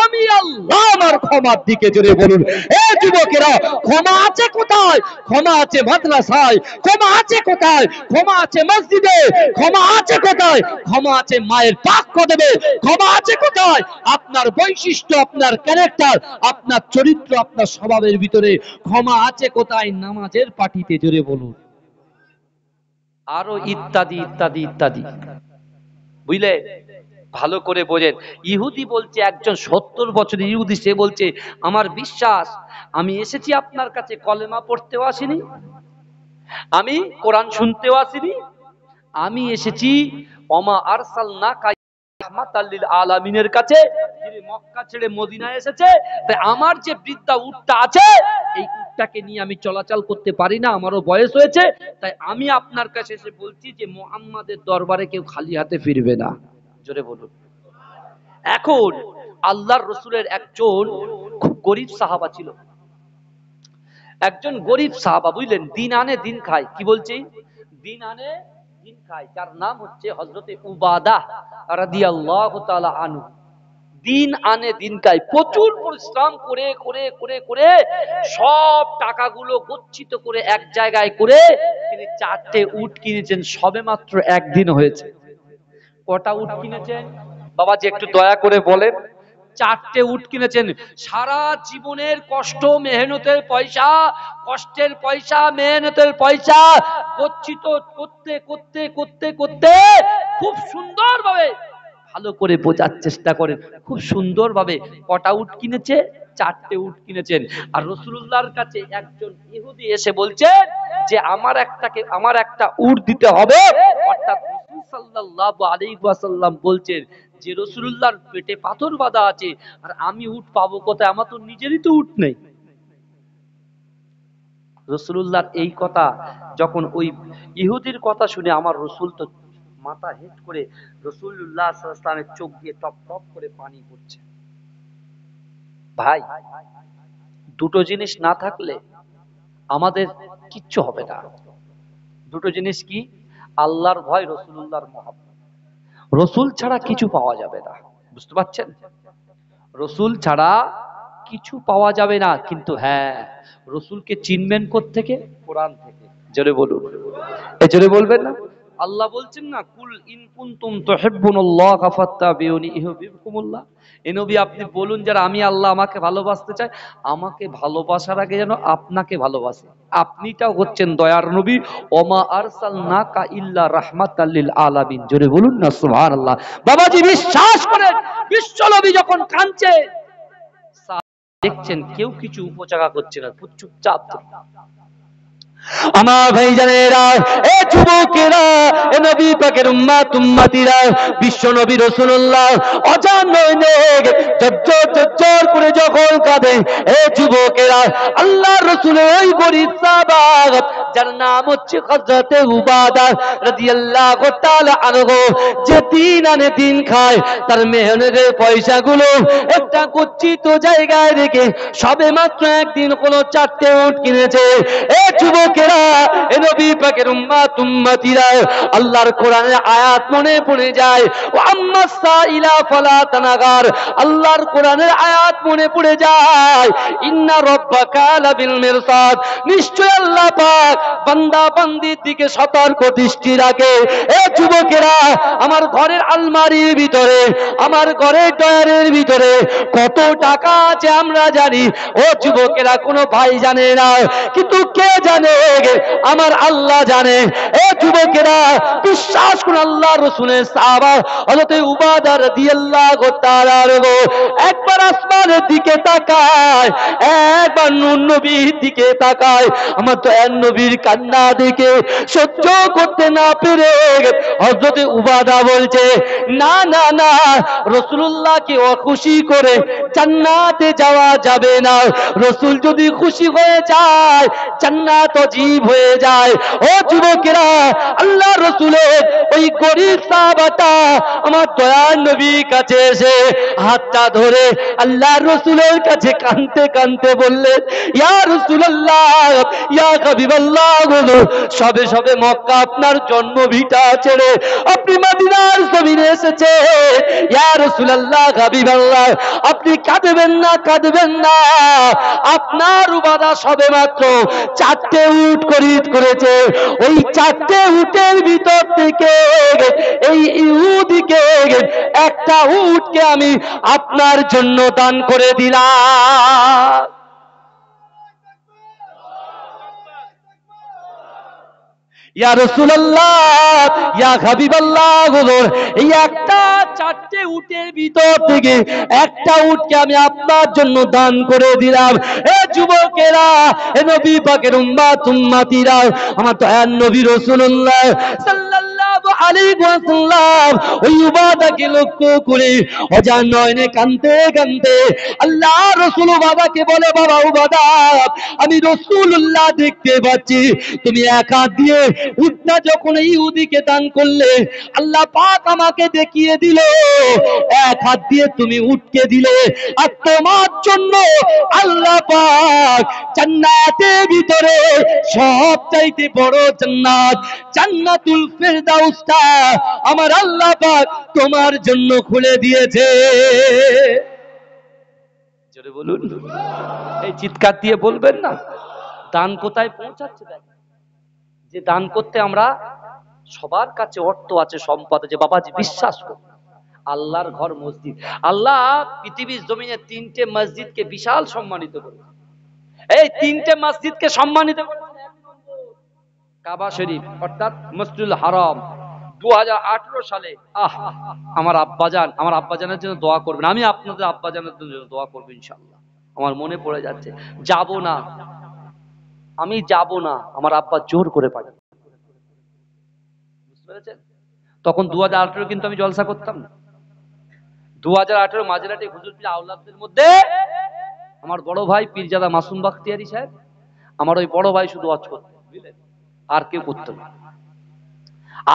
আমি আল্লাহ আমার ক্ষমার দিকে। জোরে বলুন এ যুবকেরা, ক্ষমা আছে কোথায়? ক্ষমা আছে মাদ্রাসায়, ক্ষমা আছে কোথায়? ক্ষমা আছে মসজিদে, ক্ষমা আছে কোথায়? ক্ষমা আছে মায়ের পাক কদমে, ক্ষমা আছে কোথায়? আপনার বৈশিষ্ট্য, আপনার ক্যারেক্টার, আপনার চরিত্র, আপনার স্বভাবের ভিতরে ক্ষমা আছে কোথায়? নামাজের পাটিতে। জোরে বলুন। আরো ইত্যাদি ইত্যাদি ইত্যাদি। বুঝলে, ভালো করে বোঝেন। ইহুদি বলছে, একজন 70 বছরের ইহুদি, সে বলছে আমার বিশ্বাস, আমি এসেছি আপনার কাছে কলেমা পড়তেও আসিনি, আমি কোরআন শুনতেও আসিনি, আমি এসেছি ওমা আরসালনাকা রাহমাতাল লিল আলামিনের কাছে, যিনি মক্কা ছেড়ে মদিনায় এসেছে। তাই আমার যে বৃদ্ধা উটটা আছে, এই উটটাকে নিয়ে আমি চলাচল করতে পারি না, আমারও বয়স হয়েছে, তাই আমি আপনার কাছে এসে বলছি যে মুহাম্মাদের দরবারে কেউ খালি হাতে ফিরবে না। জোরে বলুন। এখন আল্লাহর রাসূলের একজন খুব গরীব সাহাবা ছিল, একজন গরীব সাহাবা, বুঝলেন, দিন আনে দিন খায়। কি বলছি? দিন আনে দিন খায়। যার নাম হচ্ছে হযরতে উবাদাহ রাদিয়াল্লাহু তাআলা আনহু। দিন আনে দিন খায়, প্রচুর পরিশ্রম করে করে করে করে সব টাকাগুলো গচ্ছিত করে এক জায়গায় করে তিনি 4টে উট কিনেছেন। সবে মাত্র একদিন হয়েছে। কটা উট কিনেছেন বাবাজি একটু দয়া করে বলেন? 4টে উট কিনেছেন। সারা জীবনের কষ্ট, মেহনতের পয়সা, কষ্টের পয়সা, মেহনতের পয়সা গচ্ছিত করতে করতে করতে করতে খুব সুন্দরভাবে, ভালো করে বোঝার চেষ্টা করেন, খুব সুন্দরভাবে কটা উট কিনেছে? 4টে উট কিনেছেন। আর রাসূলুল্লাহর কাছে একজন ইহুদি এসে বলছেন যে আমার একটা উট দিতে হবে। অর্থাৎ রাসূল সাল্লাল্লাহু আলাইহি ওয়াসাল্লাম বলছেন যে রাসূলুল্লাহর পেটে পাথর বাঁধা আছে, আর আমি উট পাবো কোথায়? আমার তো নিজেরই তো উট নেই। রাসূলুল্লাহর এই কথা যখন ওই ইহুদির কথা শুনে আমার রাসূল তো মাথা হেট করে, রাসূলুল্লাহ সাল্লাল্লাহু আলাইহি ওয়াসাল্লামের চোখ দিয়ে টপ টপ করে পানি পড়ছে। ভাই, দুটো জিনিস না থাকলে আমাদের কিচ্ছু হবে না। দুটো জিনিস কি? আল্লাহর ভয়, রাসূলুল্লাহর মহব্বত। রাসূল ছাড়া কিছু পাওয়া যাবে না, বুঝতে পারছেন? রাসূল ছাড়া কিছু পাওয়া যাবে না। কিন্তু হ্যাঁ, রাসূলকে চিনবেন কোত্থেকে? কোরআন থেকে। জোরে বলুন, জোরে বলবেন না? আল্লাহ বলছেন না, কুল ইন কুনতুম তুহিব্বুনাল্লাহ ফাত্তাবিউনি ইউহিব্বুকুমুল্লাহ। এ নবী আপনি বলুন, যারা আমি আল্লাহ আমাকে ভালোবাসতে চায়, আমাকে ভালোবাসার আগে যেন আপনাকে ভালোবাসে। আপনিটাও হচ্ছেন দয়ার নবী। ওমা আরসালনাকা ইল্লা রাহমাতাল লিল আলামিন। জোরে বলুন না সুবহানাল্লাহ। বাবাজি বিশ্বাস করেন, বিশ্ব নবী যখন কাঁদছে, দেখছেন কেউ কিছু উপচাকা করছে না, চুপচাপ। আমার ভাইজানেরা, এ যুবকেরা, এ নবী পাকের উম্মত উম্মতিরা, বিশ্ব নবী রাসূলুল্লাহ অজান্তে জজ্জর করে যখন কাঁদে, এ যুবকেরা, আল্লাহর রাসূলের ওই গরীব সাহাবা যার নাম হচ্ছে হযরতে উবাদা রাদিয়াল্লাহু তাআলা আনহু, যে দিন আনে দিন খায়, তার মেহনতের পয়সাগুলো একটা গচ্ছিত জায়গায় রেখে সবে মাত্র একদিন কোন 4টে উট কিনেছে। এ যুবকেরা, এ নবী পাকের উম্মত উম্মতিরা, আল্লাহর কোরআনের আয়াত মনে পড়ে যায়, ওয়া আম্মাস সাইলা ফালা তানাগার। আল্লাহর কোরআনের আয়াত মনে পড়ে যায়, ইন্না রাব্বাকা লাবিল মিরসাদ। নিশ্চয় আল্লাহ পাক বান্দা বান্দির দিকে সতর্ক দৃষ্টি রাখে। এ যুবকেরা, আমার ঘরের আলমারির ভিতরে, আমার ঘরের ডয়ারের ভিতরে কত টাকা আছে আমরা জানি। ও যুবকেরা, কোনো ভাই জানে না, কিন্তু কে জানে? আমার আল্লাহ জানে। এ যুবকেরা, বিশ্বাস করুন, আল্লাহ রাসূলের সাহাবা হযরত উবাদা রাদিয়াল্লাহু তাআলা আনহু একবার আসমানের দিকে তাকায়, একবার নূর নবীর দিকে তাকায়। আমার তো এক নবীর কান্না দেখে সহ্য করতে না পেরে হযরত উবাদা বলছে, না না না, রাসূলুল্লাহকে অখুশি করে জান্নাতে যাওয়া যাবে না। রাসূল যদি খুশি হয়ে যায় জান্নাত অজীব হয়ে যায়। ও যুবকেরা, আল্লাহ রাসূলের ওই গরীব সাহাবাটা আমার দয়ার নবীর কাছে এসে হাতটা ধরে আল্লাহ রাসূলের কাছে কাঁদতে কাঁদতে বললেন, ইয়া রাসূলুল্লাহ, ইয়া হাবিবাল্লাহ, সবে সবে মক্কা আপনার জন্মভিটা ছেড়ে আপনি মদিনার জমিনে এসেছে। ইয়া রাসূলুল্লাহ, হাবিবাল্লাহ, আপনি কাঁদবেন না, কাঁদবেন না। আপনার উবাদা সবে মাত্র 4টে উট খরিদ করেছে। ওই 4টে উটের ভিতর থেকে এই ইহুদিকে একটা উটকে আমি আপনার জন্য দান করে দিলাম। ইয়া রাসূলুল্লাহ, ইয়া হাবিবাল্লাহ, হুজুর, এই একটা 4টে উটের ভিতর থেকে একটা উটকে আমি আপনার জন্য দান করে দিলাম। এ যুবকেরা, এ নবী পাকের উম্মতিরা, আমার দয়ার নবী রাসূলুল্লাহ সাল্লাল্লাহু আলাইহি ওয়াসাল্লাম ওই উবাদাকে লক্ষ্য করে অজান নয়নে কাঁদতে কাঁদতে আল্লাহ রাসূল উবাদাকে বলে, বাবা উবাদা, আমি রাসূলুল্লাহ দেখতে পাচ্ছি তুমি এক হাত দিয়ে উটটা যখন ইহুদিকে দান করলে আল্লাহ পাক আমাকে দেখিয়ে দিল এক হাত দিয়ে তুমি উটকে দিলে, আর তোমার জন্য আল্লাহ পাক জান্নাতের ভিতরে সবচাইতে বড় জান্নাত জান্নাতুল ফেরদাউসটা আমার আল্লাহ পাক তোমার জন্য খুলে দিয়েছে। জোরে বলুন, এই চিৎকার দিয়ে বলবেন না। দান কোথায় পৌঁছাচ্ছে? যে দান করতে আমরা সবার কাছে অর্থ আছে, সম্পদ আছে, বাবাজি বিশ্বাস করুন, আল্লাহর ঘর মসজিদ, আল্লাহ পৃথিবীর জমিনে 3টে মসজিদকে বিশাল সম্মানিত করেছে। এই 3টে মসজিদকে সম্মানিত করেছে। কাবা শরীফ অর্থাৎ মসজিদুল হারাম 2018 সালে আমার আব্বাজানের জন্য দোয়া করবেন। আমি আপনাদের আব্বাজানের জন্য দোয়া করব ইনশাআল্লাহ। আমার মনে পড়ে যাচ্ছে, যাব না, আমি যাব না, আমার আব্বা জোর করে পাঠান। বুঝতে পেরেছেন? তখন 2018 কিন্তু আমি জলসা করতাম না। 2018 মাঝরাতে হুজুর পীর আওলাদদের মধ্যে আমার বড় ভাই পীরজাদা মাসুম বাখতিয়ারি সাহেব, আমার ওই বড় ভাই শুধু ওয়াজ করতেন, বুঝলেন, আর কেউ করতেন না।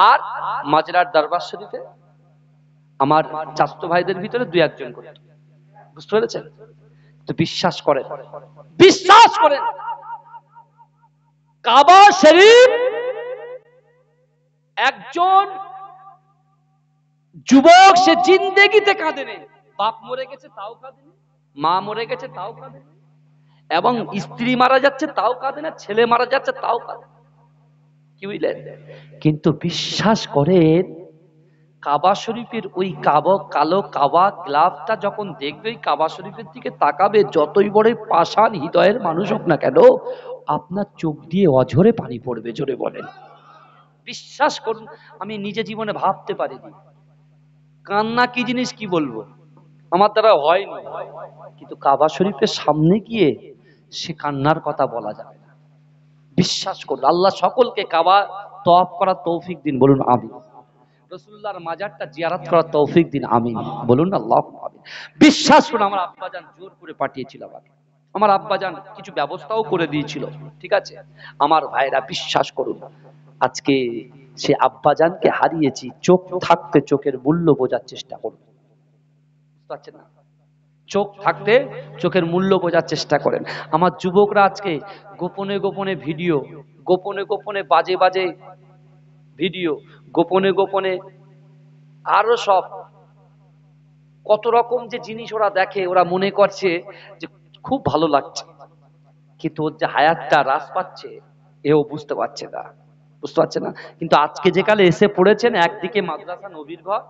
আর মাঝরার দরবার শরীফে আমার চাচতো ভাইদের ভিতরে 2-1 জন করতেন। বুঝতে পেরেছেন? তো বিশ্বাস করেন, বিশ্বাস করেন, কাবা শরীফ একজন যুবক সে জিন্দেগিতে কাঁদেনি। বাপ মরে গেছে তাও কাঁদেনি, মা মরে গেছে তাও কাঁদেনি, এবং স্ত্রী মারা যাচ্ছে তাও কাঁদে না, ছেলে মারা যাচ্ছে তাও কাঁদে। কি বুঝলেন? কিন্তু বিশ্বাস করেন, কাবা শরীফের ওই কালো কাবা গ্লাভটা যখন দেখবে, ওই কাবা শরীফের দিকে তাকাবে, যতই বড় পাষাণ হৃদয়ের মানুষ হোক না কেন, আপনার চোখ দিয়ে অঝরে পানি পড়বে। জোরে বলেন। বিশ্বাস করুন, আমি নিজে জীবনে ভাবতে পারিনি কান্না কি জিনিস, কি বলবো, আমার দ্বারা হয়নি। কিন্তু কাবা শরীফের সামনে গিয়ে সে কান্নার কথা বলা যাবে না। বিশ্বাস করুন, আল্লাহ সকলকে কাবা তওয়াফ করার তৌফিক দিন, বলুন আমিন। রাসূলুল্লাহর মাজারটা জিয়ারত করার তৌফিক দিন, আমিন, বলুন আল্লাহুম্মা আমিন। বিশ্বাস করুন, আমার আব্বাজান জোর করে পাঠিয়েছিল আমাকে, আমার আব্বাজান কিছু ব্যবস্থাও করে দিয়েছিল, ঠিক আছে। আমার ভাইরা বিশ্বাস করুন, আজকে সে আব্বাজানকে হারিয়েছি। চোখ থাকতে চোখের মূল্য বোঝার চেষ্টা করুন, বুঝতে পারছেন না? চোখ থাকতে চোখের মূল্য বোঝার চেষ্টা করেন। আমার যুবকরা আজকে গোপনে গোপনে ভিডিও, গোপনে গোপনে বাজে বাজে ভিডিও, গোপনে গোপনে আরো সব কত রকম যে জিনিস ওরা দেখে, ওরা মনে করছে যে খুব ভালো লাগছে, কিন্তু ওর যে হায়াতটা হ্রাস পাচ্ছে এও বুঝতে পারছে না, বুঝতে পারছে না। কিন্তু আজকে যে কালে এসে পড়েছেন, একদিকে মাদ্রাসা নবীর ঘর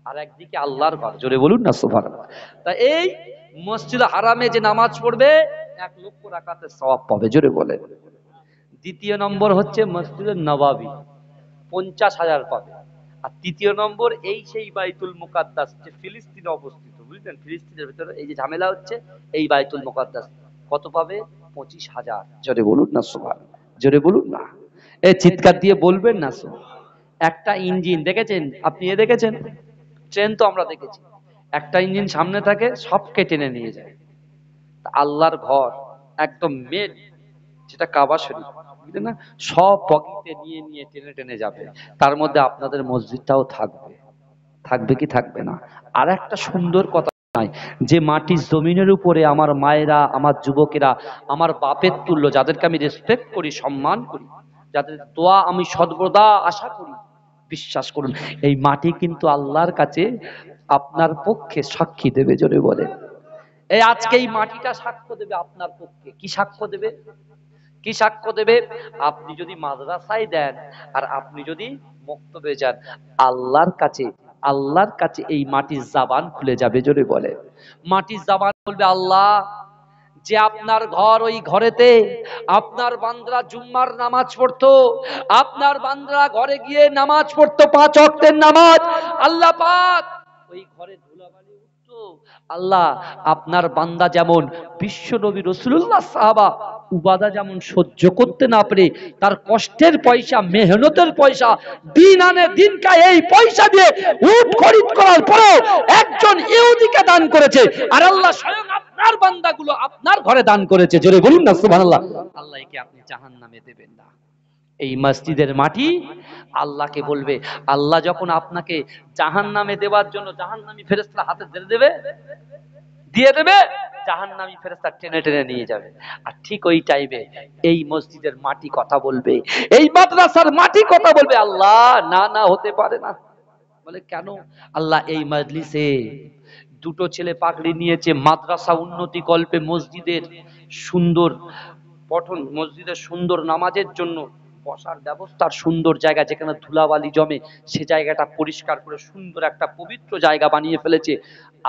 আর একদিকে আল্লাহর ঘর। জোরে বলুন না সুবহানাল্লাহ। তা এই মসজিদ হারামে যে নামাজ পড়বে 1 লক্ষ রাকাতের সওয়াব পাবে। জোরে বলেন। দ্বিতীয় নম্বর হচ্ছে মসজিদে নববী, 50,000 পাবে। আর তৃতীয় নম্বর এই সেই বাইতুল মুকাদ্দাস যে ফিলিস্তিনে অবস্থিত, বুঝলেন, ফিলিস্তিনের ভিতরে এই যে ঝামেলা হচ্ছে, এই বাইতুল মুকাদ্দাস কত পাবে? 25,000। জোরে বলুন না সুবহানাল্লাহ, জোরে বলুন না। এই চিৎকার দিয়ে বলবেন না। একটা ইঞ্জিন দেখেছেন আপনি? দেখেছেন ট্রেন তো আমরা দেখেছি, একটা ইঞ্জিন সামনে থাকে, সবকে টেনে নিয়ে যায়। আল্লাহর ঘর একদম মেন যেটা কাবা শরীফ, বুঝলেন না, সব বগিতে নিয়ে নিয়ে টেনে টেনে যাবে। তার মধ্যে আপনাদের মসজিদটাও থাকবে। থাকবে কি থাকবে না? আর একটা সুন্দর কথা নাই, যে মাটির জমিনের উপরে আমার মায়েরা, আমার যুবকেরা, আমার বাপের তুল্য, যাদেরকে আমি রেসপেক্ট করি, সম্মান করি, যাদের দোয়া আমি সর্বদা আশা করি, বিশ্বাস করুন এই মাটি কিন্তু আল্লাহর কাছে আপনার পক্ষে সাক্ষী দেবে। জোরে বলে, এই আজকে এই মাটিটা সাক্ষ্য দেবে আপনার পক্ষে। কি সাক্ষ্য দেবে? কি সাক্ষ্য দেবে? আপনি যদি মাদ্রাসায় দেন আর আপনি যদি মক্তবে যান, আল্লাহর কাছে, আল্লাহর কাছে এই মাটির জবান খুলে যাবে। জোরে বলে, মাটির জবান বলবে, আল্লাহ, যে আপনার ঘর, ওই ঘরেতে আপনার বান্দারা জুম্মার নামাজ পড়তো, আপনার বান্দারা ঘরে গিয়ে নামাজ পড়তো, 5 ওয়াক্তের নামাজ, আল্লাহ পাক ওই ঘরে ধুলাবালি উঠতো। আল্লাহ, আপনার বান্দা যেমন বিশ্ব নবী রাসূলুল্লাহ সাহাবা উবাদা যেমন সহ্য করতে না পেরে তার কষ্টের পয়সা, মেহনতের পয়সা, দিন আনে দিন খায়, এই পয়সা দিয়ে উট খরিদ করার পরেও একজন ইহুদিকে দান করেছে, আর আল্লাহ স্বয়ং আপনার বান্দাগুলো আপনার ঘরে দান করেছে। জোরে বলুন না সুবহানাল্লাহ। আল্লাহ একে আপনি জাহান্নামে দেবেন না। এই মসজিদের মাটি আল্লাহকে বলবে, আল্লাহ যখন আপনাকে জাহান্নামে দেওয়ার জন্য জাহান্নামী ফেরেশতা হাতে দিয়ে দেবে, জাহান্নামী ফেরেশতা টেনে টেনে নিয়ে যাবে। আর ঠিক ওই টাইমে এই মসজিদের মাটি কথা বলবে, এই মাদ্রাসার মাটি কথা বলবে, আল্লাহ না, না হতে পারে না। বলে কেন? আল্লাহ, এই মজলিসে দুটো ছেলে পাগড়ি নিয়েছে, মাদ্রাসা উন্নতি কল্পে, মসজিদের সুন্দর পঠন, মসজিদের সুন্দর নামাজের জন্য বসার ব্যবস্থার সুন্দর জায়গা, যেখানে ধুলাবালি জমে সে জায়গাটা পরিষ্কার করে সুন্দর একটা পবিত্র জায়গা বানিয়ে ফেলেছে।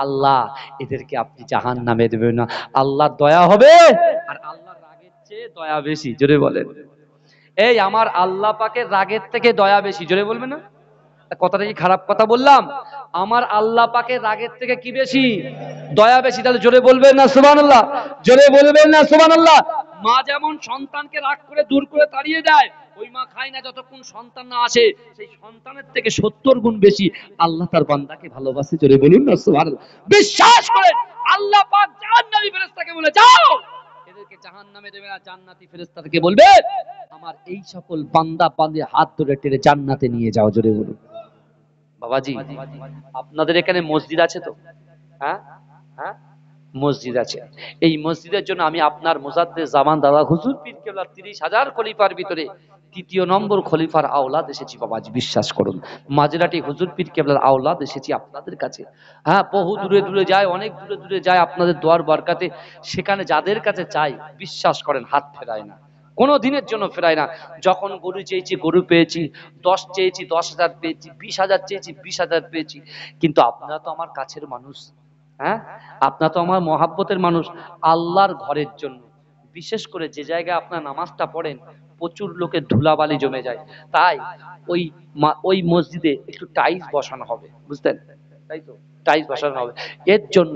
আল্লাহ, এদেরকে আপনি জাহান্নামে দেবেন না। আল্লাহ দয়া হবে, আর আল্লাহর রাগের চেয়ে দয়া বেশি। জোরে বলেন, এই আমার আল্লাহ পাকের রাগের থেকে দয়া বেশি। জোরে বলবেন না? কথাটা কি খারাপ কথা বললাম? আমার আল্লাহ পাকের রাগের থেকে কি বেশি? দয়া বেশি। তাহলে জোরে বলবেন না সুবহানাল্লাহ? জোরে বলবেন না সুবহানাল্লাহ? মা যেমন সন্তানকে রাগ করে দূর করে তাড়িয়ে দেয়, ওই মা খায় না যতক্ষণ সন্তান না আসে। সেই সন্তানের থেকে 70 গুণ বেশি আল্লাহ তার বান্দাকে ভালোবাসে। জোরে বলুন না সুবহানাল্লাহ? বিশ্বাস করেন, আল্লাহ পাক জাহান্নামী ফেরেশতাকে বলে, যাও এদেরকে জাহান্নামে দেবে না, জান্নাতি ফেরেশতাকে বলবে, আমার এই সকল বান্দা বান্দে হাত ধরে টেনে জান্নাতে নিয়ে যাও। জোরে বলুন। বাবাজি, আপনাদের এখানে মসজিদ আছে তো? হ্যাঁ হ্যাঁ, মসজিদ আছে। এই মসজিদের জন্য আমি আপনার মুজাদ্দেদ জামান দাদা হুজুর পীর কেবলার 30,000 খলিফার ভিতরে 3য় নম্বর খলিফার আওলাদ এসেছি। বাবাজি বিশ্বাস করুন, মাঝরাটি হুজুর পীর কেবলার আওলাদ এসেছি আপনাদের কাছে। হ্যাঁ, বহু দূরে দূরে যায়, অনেক দূরে দূরে যায় আপনাদের দোয়ার বরকাতে। সেখানে যাদের কাছে চাই, বিশ্বাস করেন হাত ফেরায় না, কোনো দিনের জন্য ফেরায় না। যখন গরু চেয়েছি গরু পেয়েছি, 10 চেয়েছি 10,000 পেয়েছি, 20,000 চেয়েছি 20,000 পেয়েছি। কিন্তু আপনারা তো আমার কাছের মানুষ, হ্যাঁ, আপনারা তো আমার মহাব্বতের মানুষ। আল্লাহর ঘরের জন্য বিশেষ করে যে জায়গায় আপনার নামাজটা পড়েন প্রচুর লোকের ধুলাবালি জমে যায়, তাই ওই মসজিদে একটু টাইলস বসানো হবে, বুঝলেন? তাই তো, টাইলস বসানো হবে। এর জন্য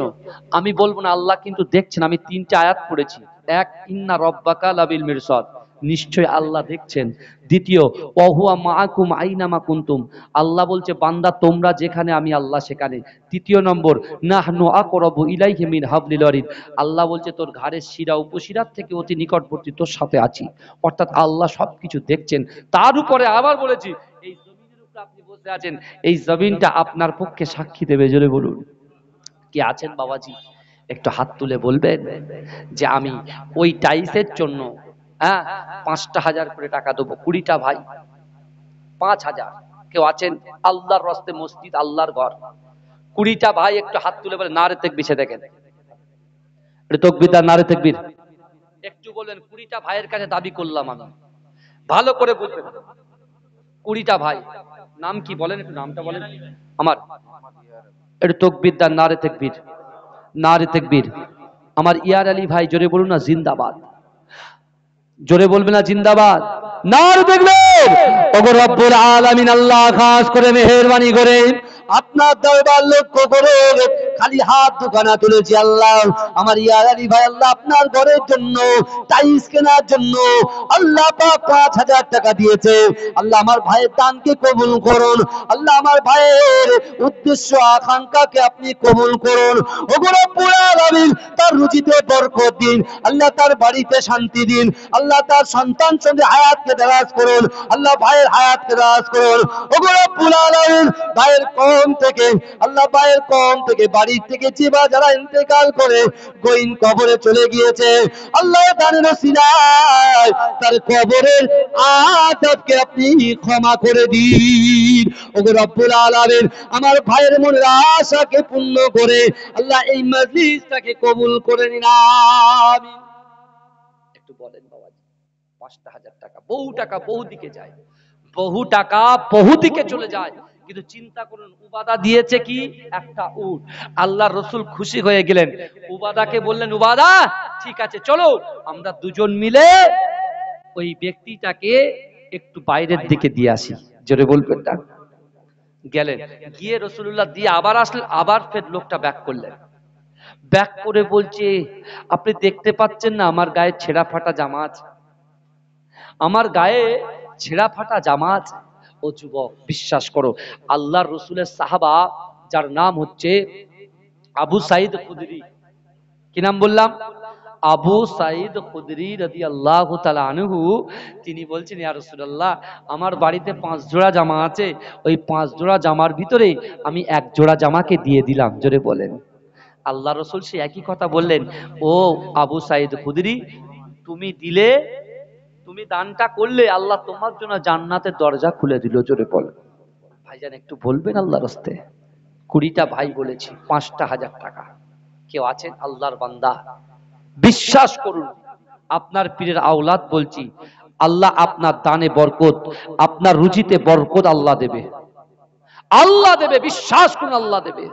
আমি বলবো না, আল্লাহ কিন্তু দেখছেন। আমি 3টা আয়াত পড়েছি। এক, ইন্না রব্বাকা লাবিল মিরসাদ, নিশ্চয় আল্লাহ দেখছেন। দ্বিতীয়, ওয়াহুয়া মাআকুম আইনামা কুনতুম, আল্লাহ বলছে বান্দা তোমরা যেখানে আমি আল্লাহ সেখানে। তৃতীয় নম্বর, নাহনু আকরাবু ইলাইহি মিন হাবলিল ওয়ারিদ, আল্লাহ বলছে তোর ঘাড়ের শিরা উপশিরার থেকে অতি নিকটবর্তী, তোর সাথে আছি। অর্থাৎ আল্লাহ সবকিছু দেখছেন। তার উপরে আবার বলেছি, এই জমিনের উপরে আপনি বসে আছেন, এই জমিনটা আপনার পক্ষে সাক্ষী দেবে। জোরে বলুন, কি আছেন বাবাজি? একটু হাত তুলে বলবেন যে আমি ওই টাইলসের জন্য 5টা 1000 করে টাকা দেবো। 20টা ভাই 5,000। কেউ আছেন? আল্লাহর রাস্তে মসজিদ, আল্লাহর ঘর, 20টা ভাই একটু হাত তুলে বলে নারে তাকবীর। দেখেন তাকবীর, নারে তাকবীর একটু বলবেন। 20টা ভাইয়ের কাছে দাবি করলাম আমি, ভালো করে বুঝবেন। 20টা ভাই, নাম কি বলেন? একটু নামটা বলেন আমার। একটু তাকবীর দান, নারে তাকবীর, নারে তাকবীর। আমার ইয়ার আলী ভাই, জোরে বলুন না জিন্দাবাদ। জোরে বলবে না জিন্দাবাদ? নারে তাকবীর। ওগো রব্বুল আলামিন, আল্লাহ খাস করে মেহেরবানি করে আপনার দরবার লক্ষ্য করে খালি হাত দুখানা তুলেছি আল্লাহ আমার ইয়ার আলী ভাই আল্লাহ আপনার ঘরের জন্য টাইলস কেনার জন্য আল্লাহ পাক 5,000 টাকা দিয়েছে আল্লাহ আমার ভাইয়ের দানকে কবুল করুন আল্লাহ আমার ভাইয়ের উদ্দেশ্য আকাঙ্ক্ষাকে আপনি কবুল করুন ওগো রব্বুল আলামিন তার রুজিতে বরকত দিন আল্লাহ তার বাড়িতে শান্তি দিন আল্লাহ তার সন্তান সঙ্গে হায়াতকে দারাজ করুন আল্লাহ ভাইয়ের হায়াতকে দারাজ করুন ওগো রব্বুল আলামিন ভাইয়ের কম থেকে আল্লাহ ভাইয়ের কম থেকে বাড়ি থেকে যেবা যারা ইন্তেকাল করে গইন কবরে চলে গিয়েছে আল্লাহ দানের ওসিলায় তার কবরের আযাবকে আপনি ক্ষমা করে দিন ওগো রব্বুল আলামিন আমার ভাইয়ের মনের আশাকে পূর্ণ করে আল্লাহ এই মজলিসটাকে কবুল করে নিন আমিন একটু বলেন বাবাজি 5,000 টাকা বহু দিকে যায় বহু টাকা বহু দিকে চলে যায় কিন্তু চিন্তা করুন উবাদা দিয়েছে কি একটা উট আল্লাহর রাসূল খুশি হয়ে গেলেন উবাদাকে বললেন উবাদা ঠিক আছে চলো আমরা দুজন মিলে ওই ব্যক্তিটাকে একটু বাইরের দিকে দিয়ে আসি জোরে বলবেন না গেলেন গিয়ে রাসূলুল্লাহ দিয়ে আবার আসলেন আবার ফের লোকটা ব্যাক করলেন ব্যাক করে বলছে আপনি দেখতে পাচ্ছেন না আমার গায়ে ছেঁড়া ফাটা জামা আছে আমার গায়ে ছেঁড়া ফাটা জামা আছে ও যুবক বিশ্বাস করো আল্লাহর রাসূলের সাহাবা যার নাম হচ্ছে আবু সাঈদ খুদরি কি নাম বললাম আবু সাঈদ খুদরি রাদিয়াল্লাহু তাআলা আনহু তিনি বলছেন ইয়া রাসূলুল্লাহ আমার বাড়িতে 5 জোড়া জামা আছে ওই 5 জোড়া জামার ভিতরে আমি এক জোড়া জামাকে দিয়ে দিলাম জোরে বলেন আল্লাহ রাসূল সে একই কথা বললেন ও আবু সাঈদ খুদরি তুমি দিলে তুমি দানটা করলে আল্লাহ তোমার জন্য জান্নাতের দরজা খুলে দিল জোরে বল ভাইজান একটু বলবেন আল্লাহর রাস্তে 20টা ভাই বলেছি 5,000 টাকা কেউ আছেন আল্লাহর বান্দা বিশ্বাস করুন আপনার পীরের আওলাদ বলছি আল্লাহ আপনার দানে বরকত আপনার রুজিতে বরকত আল্লাহ দেবে বিশ্বাস করুন আল্লাহ দেবে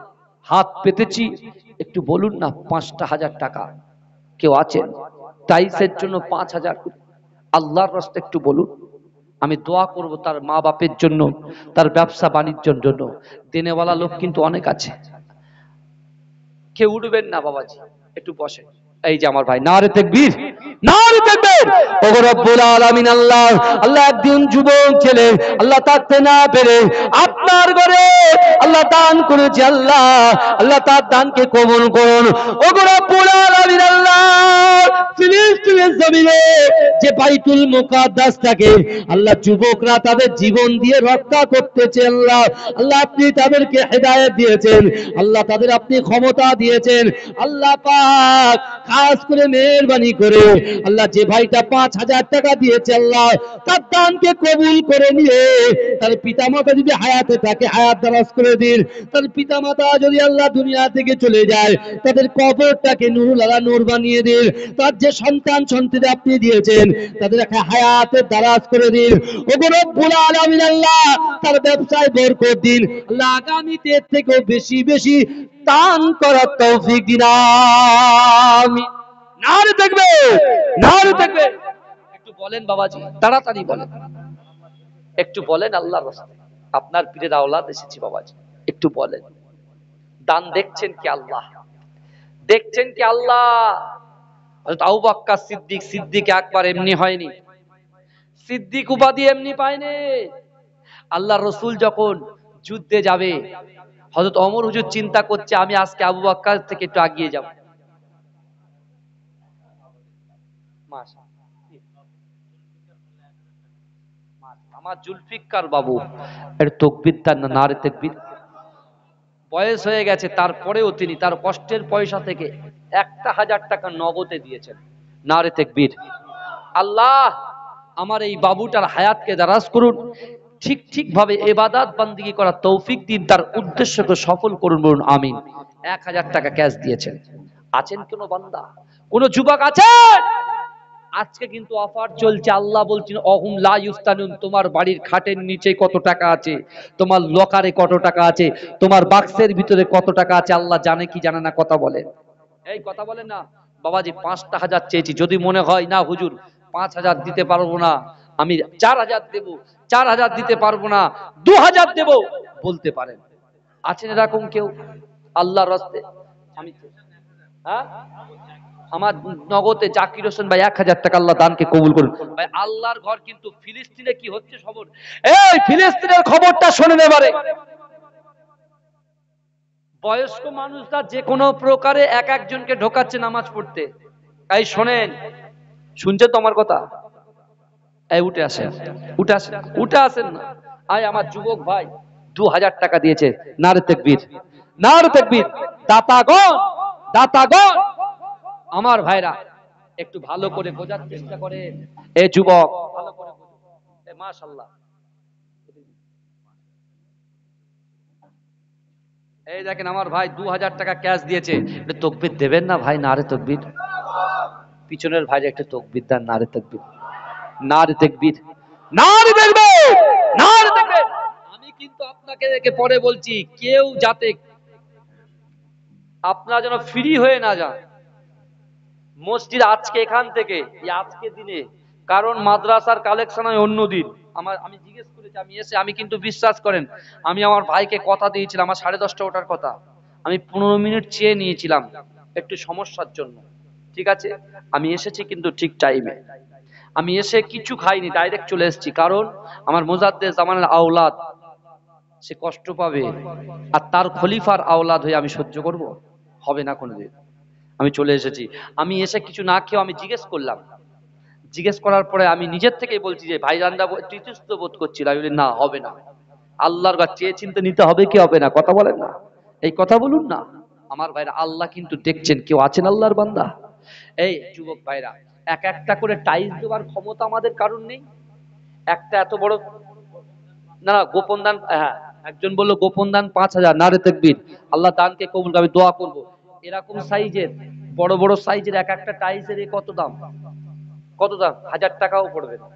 হাত পেতেছি একটু বলুন না 5,000 টাকা কেউ আছেন টাইসের জন্য 5,000 আল্লাহর রাস্তায় একটু বলুন আমি দোয়া করব তার মা বাপের জন্য তার ব্যবসা বাণিজ্যের জন্য দেনেওয়ালা লোক কিন্তু অনেক আছে কেউ উঠবেন না বাবাজি একটু বসেন এই যে আমার ভাই নারে তাকবীর ওগো রব্বুল আলামিন আল্লাহ একদিন যুবক ছেলে আল্লাহ থাকতে না পেরে আপনার ঘরে আল্লাহ দান করেছে আল্লাহ তার দানকে কবুল করুন ওগো রব্বুল আলামিন আল্লাহ ফিলিস্তিনের জমিনে যে বাইতুল মুকাদ্দাস থাকে আল্লাহ যুবকরা তাদের জীবন দিয়ে রক্ষা করতেছে আল্লাহ আপনি তাদেরকে হেদায়েত দিয়েছেন আল্লাহ তাদের আপনি ক্ষমতা দিয়েছেন আল্লাহ পাক খাস করে মেহেরবানি করে আল্লাহ যে ভাইটা 5,000 টাকা দিয়েছে আল্লাহ তার দানকে কবুল করে নিয়ে তার পিতামাতা যদি হায়াতে থাকে হায়াত দারাজ করে দিন তার পিতামাতা যদি আল্লাহ দুনিয়া থেকে চলে যায় তাদের কবরটাকে নূরুল আলা নূর বানিয়ে দিন তার যে সন্তান সন্ততি আপনি দিয়েছেন তাদের হায়াতে দারাজ করে দিন ওগো রব্বুল আলামিন আল্লাহ তার ব্যবসায় বরকত দিন আল্লাহ আগামীতে এর থেকেও বেশি বেশি দান করার তৌফিক দিন আমিন নারে তাকবীর একটু বলেন বাবাজি তাড়াতাড়ি বলেন একটু বলেন আল্লাহর রাস্তায় আপনার পীরের আওলাদ এসেছি বাবাজি একটু বলেন দান দেখছেন কি আল্লাহ হযরত আবু বকর সিদ্দিক আকবর এমনি হয়নি সিদ্দিক উপাধি এমনি পায়নি আল্লাহর রাসূল যখন যুদ্ধে যাবে হযরত ওমর হুজুর চিন্তা করছে আমি আজকে আবু বকর থেকে একটু এগিয়ে যাব আমার জুলফিকার বাবু এর তাকবীর তার নারে তাকবীর বয়স হয়ে গেছে তারপরেও তিনি তার কষ্টের পয়সা থেকে 1,000 টাকা নগদে দিয়েছেন নারে তাকবীর আল্লাহ আমার এই বাবুটার হায়াতকে দারাজ করুন ঠিক ভাবে ইবাদত বান্দিগি করার তৌফিক দিন তার উদ্দেশ্যকে সফল করুন বলুন আমিন 1,000 টাকা ক্যাশ দিয়েছেন আছেন কোন বান্দা কোন যুবক আছেন আজকে কিন্তু অফার চলছে আল্লাহ বলছেন অহুম লা ইউস্তানুন তোমার বাড়ির খাটের নিচে কত টাকা আছে তোমার লকারে কত টাকা আছে তোমার বাক্সের ভিতরে কত টাকা আছে আল্লাহ জানে কি জানে না কথা বলেন এই কথা বলেন না বাবাজি 5,000 চেয়েছি যদি মনে হয় না হুজুর 5,000 দিতে পারবো না আমি 4,000 দেব 4,000 দিতে পারবো না 2,000 দেব বলতে পারেন আছেন এরকম কেউ আল্লাহর রাস্তে আমি হ্যাঁ আমার নগদে জাকির হোসেন ভাই 1000 টাকা আল্লাহ দানকে কবুল করুন ভাই। আল্লাহর ঘর কিন্তু ফিলিস্তিনে কি হচ্ছে খবর, এই ফিলিস্তিনের খবরটা শোনেন এবারে। বয়স্ক মানুষরা যে কোনো প্রকারে এক একজনকে ঢোকাচ্ছে নামাজ পড়তে। এই শোনেন, শুনছেন তো আমার কথা? এই উঠে আসেন, উঠে আসেন, উঠে আসেন না। আয় আমার যুবক ভাই 2000 টাকা দিয়েছে, নারে তাকবীর, নারে তাকবীর। দাতাগণ, দাতাগণ, আমার ভাইরা একটু ভালো করে বোঝার চেষ্টা করেন। এ যুবক ভালো করে বোঝো, এ মাশাআল্লাহ। এই দেখেন আমার ভাই 2000 টাকা ক্যাশ দিয়েছে, এটা তাকবীর দেবেন না ভাই? নারে তাকবীর। পিছনের ভাইরা একটা তাকবীর দেন, নারে তাকবীর, নারে তাকবীর, নারে তাকবীর, নারে তাকবীর। আমি কিন্তু আপনাকে দেখে পরে বলছি, কেউ যাতে আপনারা যেন ফ্রি হয়ে না যান মসজিদ আজকে এখান থেকে, আজকে দিনে, কারণ মাদ্রাসার কালেকশন হয় অন্য দিন। আমি জিজ্ঞেস করেছি, আমি এসে, আমি কিন্তু বিশ্বাস করেন আমি আমার ভাইকে কথা দিয়েছিলাম, আমার 10:30 ওঠার কথা, আমি 15 মিনিট চেয়ে নিয়েছিলাম একটু সমস্যার জন্য। ঠিক আছে, আমি এসেছি কিন্তু ঠিক টাইমে। আমি এসে কিছু খাইনি, ডাইরেক্ট চলে এসেছি, কারণ আমার মুজাদ্দেদ জামানের আওলাদ, সে কষ্ট পাবে, আর তার খলিফার আওলাদ হয়ে আমি সহ্য করব? হবে না কোনোদিন। আমি চলে এসেছি। আমি এসে কিছু না খেয়ে আমি জিজ্ঞেস করলাম, জিজ্ঞেস করার পরে আমি নিজের থেকেই বলছি যে ভাইজানরা তৃতীয়স্থ বোধ করছিল, আমি বলি না হবে না, আল্লাহর কাছে চেয়ে চিন্তে নিতে হবে কি হবে না, কথা বলেন না, এই কথা বলুন না আমার ভাইরা। আল্লাহ কিন্তু দেখছেন, কেউ আছেন আল্লাহর বান্দা? এই যুবক ভাইরা, এক একটা করে টাইলস দেওয়ার ক্ষমতা আমাদের কারণ নেই। একটা এত বড়, না না গোপন দান, হ্যাঁ একজন বললো গোপন দান 5000, নারে তাকবীর, আল্লাহ দানকে কবুল করবে, আমি দোয়া করব। এরকম সাইজের বড় বড় সাইজের এক একটা টাইলসের কত দাম, কত দাম? 1000 টাকাও পড়বে না,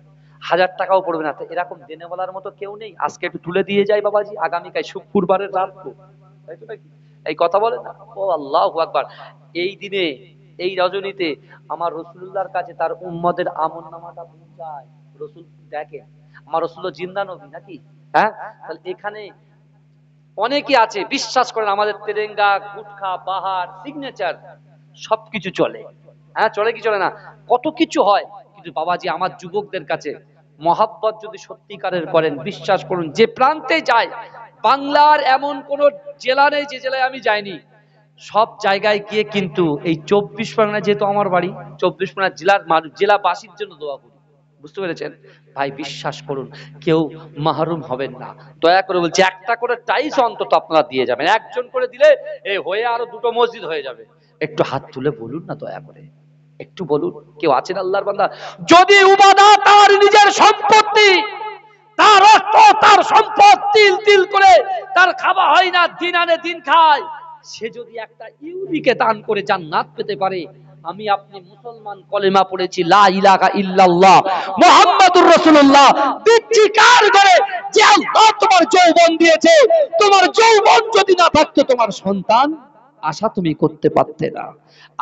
1000 টাকাও পড়বে না। এরকম দেনে বলার মতো কেউ নেই? আজকে একটু তুলে দিয়ে যাই বাবাজি, আগামীকাল শুক্রবারের রাত তো, তাই তো নাকি? এই কথা বলে না? ও আল্লাহু আকবার। এই দিনে, এই রজনীতে আমার রাসূলুল্লাহর কাছে তার উম্মতের আমলনামাটা পৌঁছায়। রাসূল দেখে, আমার রাসূল জিন্দা নবী নাকি? হ্যাঁ, তাহলে এখানে অনেকে আছে বিশ্বাস করেন আমাদের তেরেঙ্গা, গুটখা, বাহার, সিগনেচার সবকিছু চলে। হ্যাঁ চলে কি চলে না? কত কিছু হয়, কিন্তু বাবাজি আমার যুবকদের কাছে মহাব্বত যদি সত্যিকারের করেন, বিশ্বাস করুন যে প্রান্তে যায়, বাংলার এমন কোন জেলা নেই যে জেলায় আমি যাইনি, সব জায়গায় গিয়ে কিন্তু এই 24 পরগনা, যেহেতু আমার বাড়ি 24 পরগনা জেলার মানুষ, জেলাবাসীর জন্য দোয়া করি। বুঝতে পেরেছেন ভাই? বিশ্বাস করুন কেউ মাহরুম হবেন না। দয়া করে বলছি, একটা করে টাইলস অন্তত আপনারা দিয়ে যাবেন, একজন করে দিলে এই হয়ে আরো দুটো মসজিদ হয়ে যাবে। একটু হাত তুলে বলুন না দয়া করে, একটু বলুন, কেউ আছেন আল্লাহর বান্দা? যদি উবাদা তার নিজের সম্পত্তি, তার অর্থ, তার সম্পদ তিল তিল করে তার খাওয়া হয় না, দিন আনে দিন খায়, সে যদি একটা ইহুদিকে দান করে জান্নাত পেতে পারে, আমি আপনি মুসলমান কলেমা পড়েছি লা ইলাহা ইল্লাল্লাহ মুহাম্মাদুর রাসূলুল্লাহ, দিচ্ছি কার করে? যে আল্লাহ তোমার যৌবন দিয়েছে, তোমার যৌবন যদি না থাকতো তোমার সন্তান আশা তুমি করতে পারতে না।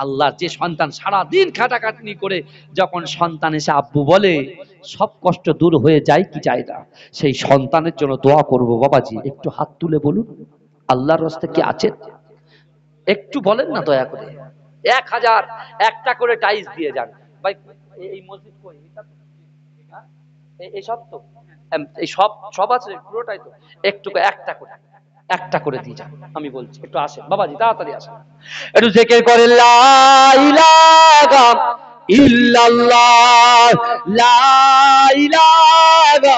আল্লাহর যে সন্তান সারা দিন খাটাখাটনি করে যখন সন্তান এসে আব্বু বলে, সব কষ্ট দূর হয়ে যায় কি যায় না? সেই সন্তানের জন্য দোয়া করব বাবাজি, একটু হাত তুলে বলুন আল্লাহর রাস্তায় কি আছেন? একটু বলেন না দয়া করে। 1000 একটা করে টাইলস দিয়ে যান ভাই। এই মসজিদ কই? হ্যাঁ? এই সব তো, এই সব সব আছে পুরোটাই তো, একটু একটা করে দিয়ে যান। আমি বলছি একটু আসেন বাবাজি, তাড়াতাড়ি আসেন, একটু জিকির করে লা ইলাহা ইল্লাল্লাহ, লা ইলাহা।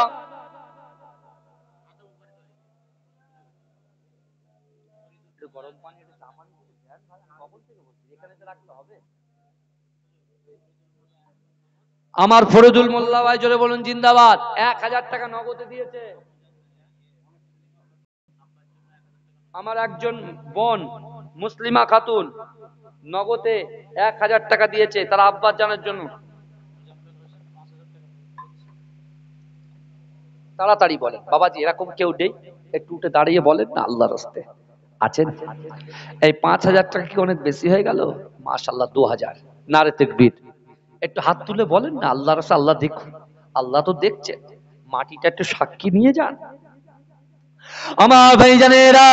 গরম পানি একটু সামান্য দেন ভাই, কখন থেকে বলছি এখানে তো রাখতে হবে। আমার ফরজুল মোল্লা ভাই জোরে বলুন জিন্দাবাদ। 1000 টাকা নগদে দিয়েছে। আমার একজন বোন মুসলিমা খাতুন নগদে 1000 টাকা দিয়েছে তার আব্বাস জানার জন্য। তাড়াতাড়ি বলেন বাবাজি, এরকম কেউ নেই? একটু উঠে দাঁড়িয়ে বলেন না আল্লাহর রাস্তায় আছেন? এই 5000 টাকা কি অনেক বেশি হয়ে গেল? মাশাআল্লাহ 2000, নারে তাকবীর। একটু হাত তুলে বলেন না আল্লাহর রাস্তায়, আল্লাহ দেখুন, আল্লাহ তো দেখছেন, মাটিটা একটু সাক্ষী নিয়ে যান। আমার ভাইজানেরা,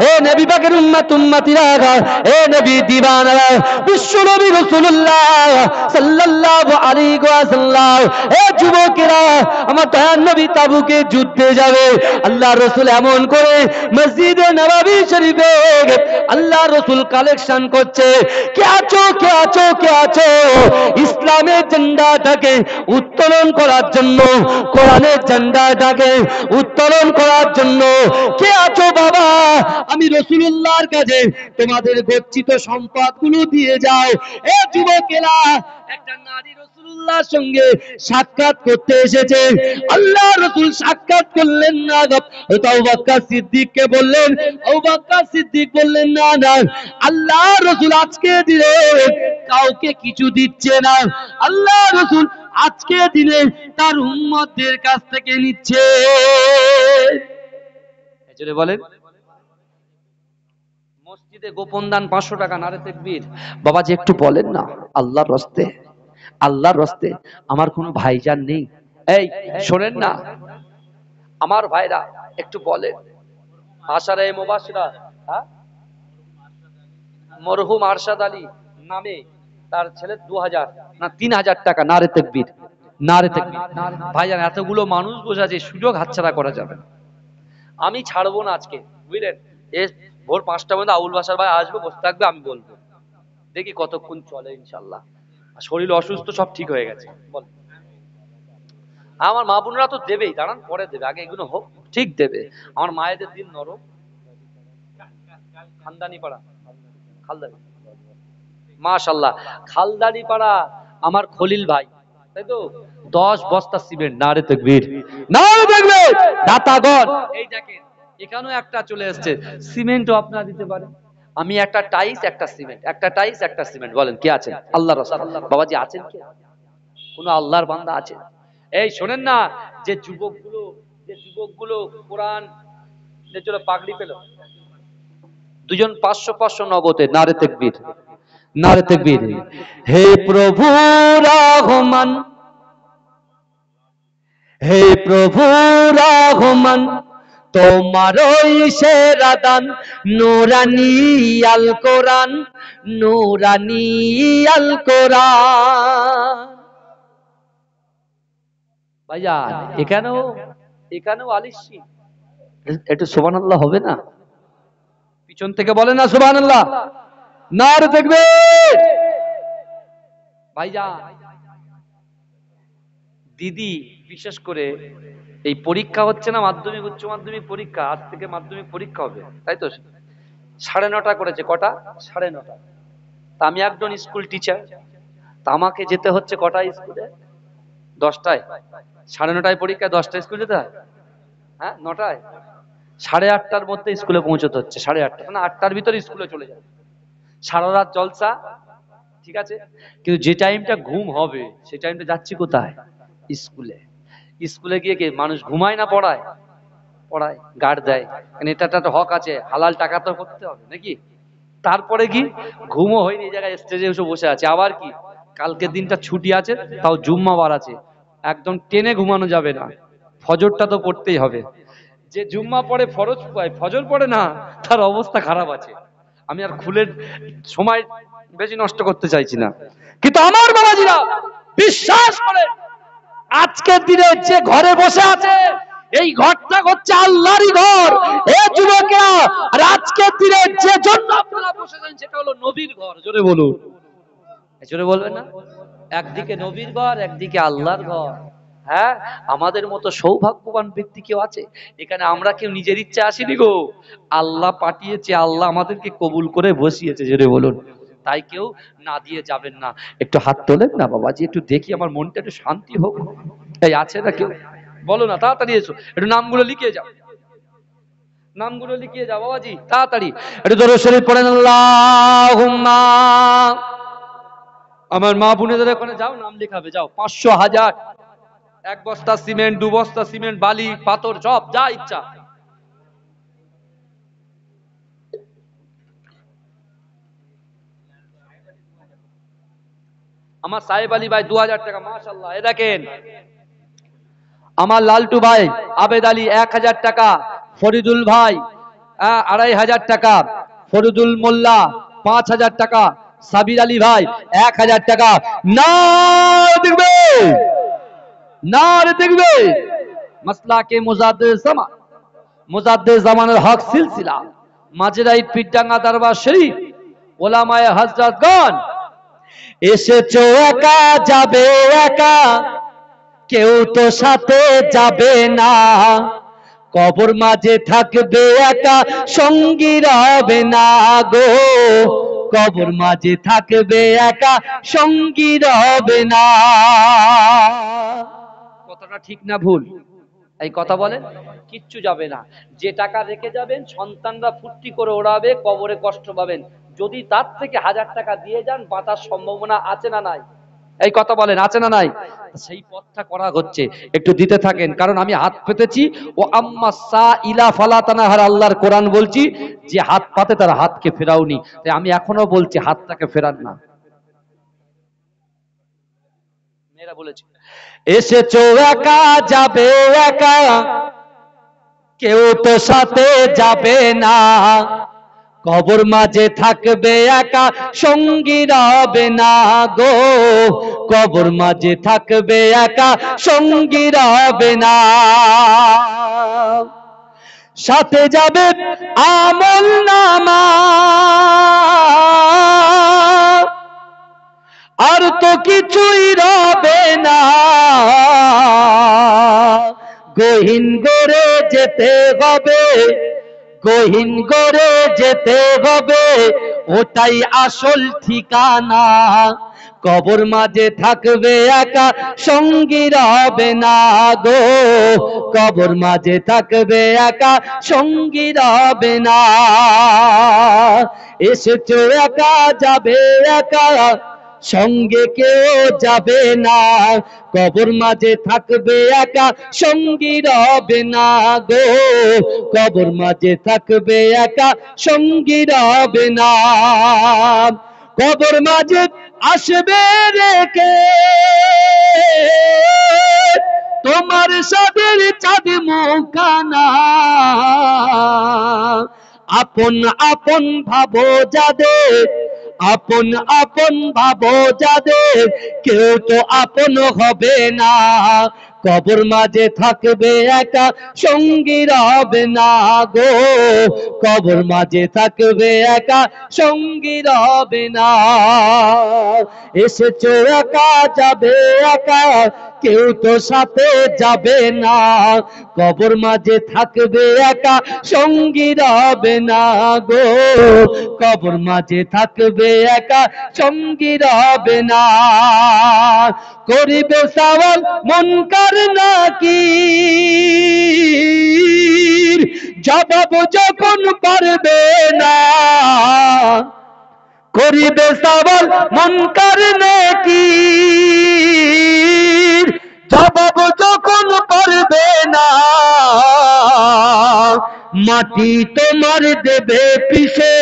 এ নবী পাকের উম্মত উম্মতিরা, এ নবী দিবানারা, বিশ্ব নবী রাসূলুল্লাহ সাল্লাল্লাহু আলাইহি ওয়াসাল্লাম, এ যুবকেরা, আমার দয়ার নবী তাবুকে যুদ্ধে যাবে। আল্লাহ রাসূল এমন করে মসজিদে নববী শরীফে আল্লাহ রাসূল কালেকশন করছে, কে আছো কে আছো কে আছো, ইসলামের ঝান্ডাটাকে উত্তোলন করার জন্য, কোরআনের ঝান্ডাটাকে উত্তোলন করার জন্য কে আছো বাবা, আমি রাসূলুল্লাহর কাছে তোমাদের গচ্ছিত সম্পদগুলো দিয়ে যাও। এ যুবকেরা, একটা নারী রাসূলুল্লাহর সঙ্গে সাক্ষাৎ করতে এসেছে। আল্লাহ রাসূল সাক্ষাৎ করলেন না, আবু বকর সিদ্দিককে বললেন, আবু বকর সিদ্দিক বললেন না না, আল্লাহ রাসূল আজকে দিনে কাউকে কিছু দিচ্ছে না, আল্লাহ রাসূল আজকে দিনে তার উম্মতদের কাছ থেকে নিচ্ছে। জোরে বলেন। মসজিদে গোপন দান 500 টাকা, নারে তাকবীর। বাবাজি একটু বলেন না, আল্লাহর রাস্তে, আল্লাহর রাস্তে। আমার কোনো ভাইজান নেই, এই শোনেন না আমার ভাইরা, একটু বলেন। আশারে মুবাশশিরা, হ্যাঁ, মরহুম আরশাদ আলী নামে তার ছেলে 2000 না 3000 টাকা, নারে তাকবীর, নারে তাকবীর। ভাইজান এতগুলো মানুষ বসে আছে, সুযোগ হাতছাড়া করা যাবে না। আমি ছাড়বো না আজকে, বুঝলেন। ভোর 5টা পর্যন্ত আউল বাসার ভাই আসবে, বসে থাকবে, আমি বলবো, দেখি কতক্ষণ চলে। ইনশাল্লাহ শরীর অসুস্থ, সব ঠিক হয়ে গেছে। বল, আমার মা বোনরা তো দেবেই, দাঁড়ান পরে দেবে, আগে এগুলো হোক, ঠিক দেবে। আমার মায়েদের দিন নরম। খানদানি পাড়া, খালদানি, মাশাআল্লাহ, খালদানি পাড়া আমার খলিল ভাই, তাই তো, 10 বস্তা সিমেন্ট, নারে তাকবীর, নারে তাকবীর। দাতাগণ, এই দেখেন এখানেও একটা চলে আসছে, সিমেন্টও আপনারা দিতে পারেন। আমি একটা টাইস একটা সিমেন্ট, একটা টাইস একটা সিমেন্ট, বলেন কে আছেন? আল্লাহর রাসূল বাবাজি আছেন কে? কোন আল্লাহর বান্দা আছে? এই শোনেন না, যে যুবকগুলো কোরআন যে চলো পাগড়ি পেল, দুজন 500 নগদে, নারে তাকবীর, নারে তাকবীর। হে প্রভু রহমান, হে প্রভু রহমান, তোমারই সেরা দান, নূরানী আল কোরআন, নূরানী আল কোরআন। ভাইজান এখানেও আলিশি, একটু সুবহানাল্লাহ হবে না? পিছন থেকে বলে না সুবহানাল্লাহ, নারে তাকবীর। ভাইজান দিদি, বিশেষ করে এই পরীক্ষা হচ্ছে না, মাধ্যমিক উচ্চ মাধ্যমিক পরীক্ষা, আজ থেকে মাধ্যমিক পরীক্ষা হবে, তাই তো? 9:30 করেছে, কটা? 9:30। তা আমি একজন স্কুল টিচার, তা আমাকে যেতে হচ্ছে কটায় স্কুলে? 10টায়। 9:30 পরীক্ষা, 10টায় স্কুল যেতে হয়, হ্যাঁ 9টায়। 8:30টার মধ্যে স্কুলে পৌঁছতে হচ্ছে, 8:30, মানে 8টার ভিতরে স্কুলে চলে যাবে। সারা রাত জলসা, ঠিক আছে, কিন্তু যে টাইমটা ঘুম হবে সেই টাইমটা যাচ্ছি কোথায়? স্কুলে। স্কুলে গিয়ে কি মানুষ ঘুমায় না পড়ায়? পড়ায়, গার্ড দেয়, কারণ এটা একটা হক আছে, হালাল টাকা তো করতে হবে নাকি। তারপরে কি ঘুমও হয়নি, এই জায়গায় স্টেজে এসে বসে আছে। আবার কি কালকের দিনটা ছুটি আছে, তাও জুম্মাবার আছে, একদম টেনে ঘুমানো যাবে না, ফজরটা তো পড়তেই হবে। যে জুম্মা পড়ে ফজর পড়ে না, তার অবস্থা খারাপ আছে। আমি আর খুলের সময় বেশি নষ্ট করতে চাইছি না, কিন্তু আমার বাবাজিরা বিশ্বাস করে, আজকের দিনে যে ঘরে বসে আছে, এই ঘরটা হচ্ছে আল্লাহরই ঘর। এ যুবকেরা, আর আজকের দিনে যে জন্য আপনারা বসেছেন সেটা হলো নবীর ঘর। জোরে বলুন, জোরে বলবেন না? একদিকে নবীর ঘর, একদিকে আল্লাহর ঘর। হ্যাঁ, আমাদের মতো সৌভাগ্যবান ব্যক্তি কেউ আছে এখানে? আমরা কেউ নিজের ইচ্ছা আসিনি গো, আল্লাহ পাঠিয়েছে, আল্লাহ আমাদেরকে কবুল করে বসিয়েছে। জোরে বলুন। তাই কেউ না দিয়ে যাবেন না। একটু হাত তোলেন না বাবাজি, একটু দেখি, আমার মনটা একটু শান্তি হোক। এই আছে না কেউ? বলো না, তাড়াতাড়ি এসো, একটু নামগুলো লিখিয়ে যাও, নামগুলো লিখিয়ে যাও বাবাজি, তাড়াতাড়ি একটু দরুদ শরীফ পড়েন। আল্লাহুম্মা, আমার মা বোনেদের ওখানে যাও, নাম লেখাবে, যাও। 500, 1000, 1 বস্তা সিমেন্ট, 2 বস্তা সিমেন্ট, বালি পাথর, সব যা ইচ্ছা। আমার সাহেব আলী ভাই 2000 টাকা, মাশাআল্লাহ। এ দেখেন আমার লালটু ভাই আবেদ আলী 1000 টাকা, ফরিদুল ভাই 2500 টাকা, ফরিদুল মোল্লা 5000 টাকা, সাবির আলী ভাই 1000 টাকা। না দেখবে, না দেখবে মাসলাকে মুজাদ্দিদ জামানের হক সিলসিলা মাঝরাইট পীরডাঙ্গা দরবার শরীফ ওলামায়ে হযরতগণ, এসেছো একা যাবে একা, কেউ তো সাথে যাবে না, কবর মাঝে থাকবে একা, সঙ্গী রবে না গো, কবর মাঝে থাকবে একা, সঙ্গী রবে না। কথাটা ঠিক না ভুল? এই কথা বলেন, কিচ্ছু যাবে না। যে টাকা রেখে যাবেন সন্তানরা ফুর্তি করে ওড়াবে, কবরে কষ্ট পাবেন। যদি তার থেকে 1000 টাকা দিয়ে যান বাঁচার সম্ভাবনা আছে না নাই? এই কথা বলেন, আছে না নাই? সেই পথটা করা হচ্ছে, একটু দিতে থাকেন, কারণ আমি হাত পেতেছি। ও আম্মা সাইলা ফালা তানহার, আল্লাহর কোরআন বলছি, যে হাত পাতে তার হাতকে ফেরাওনি। তাই আমি এখনো বলছি হাতটাকে ফেরান না। মেয়েরা বলেছে এসেছো একা যাবে একা, কেউ তো সাথে যাবে না, কবর মাঝে থাকবে একা, সঙ্গী রবে না গো, কবর মাঝে থাকবে একা, সঙ্গী রবে না। সাথে যাবে আমল নামা, আর তো কিছুই রবে না, গহীন গড়ে যেতে হবে, গহীন গড়ে যেতে হবে, ওটাই আসল ঠিকানা, কবর মাঝে থাকবে একা, সঙ্গী রবে না গো, কবর মাঝে থাকবে একা, সঙ্গী রবে না। এসেছো একা যাবে একা, সঙ্গে কেউ যাবে না, কবর মাঝে থাকবে একা, সঙ্গী রবে না গো, কবর মাঝে থাকবে একা, সঙ্গী রবে না। কবর মাঝে আসবে রেখে তোমার সাদের চাঁদ মুখানা, আপন আপন ভাবো যাদের, আপন আপন ভাবো যাদের, কেউ তো আপন হবে না, কবর মাঝে থাকবে একা, সঙ্গী রবে না গো, কবর মাঝে থাকবে একা, সঙ্গী রবে না। এসেছো একা যাবে একা, কেউ তো সাথে যাবে না, কবর মাঝে থাকবে একা, সঙ্গী রবে না গো, কবর মাঝে থাকবে একা, সঙ্গী রবে না। করিবে সওয়াল মুনকার নাকির, জবাব যখন পারবে না, করিবে সওয়াল মুনকার নাকির, জবাব যখন পারবে না, মাটি তোমার দেবে পিছে,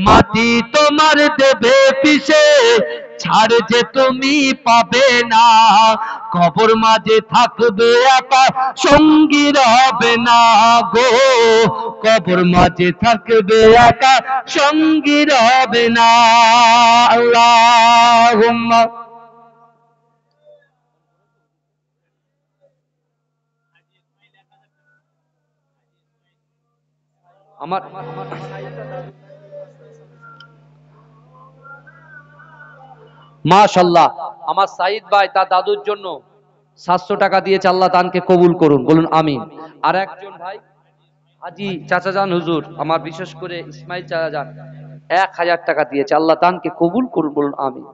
মাটি তোমার দেবে পিছে, ছাড় যে তুমি পাবে না, কবর মাঝে থাকবে একা, সঙ্গী রবে না গো, কবর মাঝে থাকবে একা, সঙ্গী রবে না। আল্লাহুম্মা আমার মাশাআল্লাহ, আমার সাইদ ভাই তার দাদুর জন্য 700 টাকা দিয়েছে, আল্লাহ দানকে কবুল করুন, বলুন আমিন। আর একজন ভাই হাজি চাচাজান হুজুর, আমার বিশেষ করে ইসমাইল চাচাজান 1000 টাকা দিয়েছে, আল্লাহ দানকে কবুল করুন, বলুন আমিন।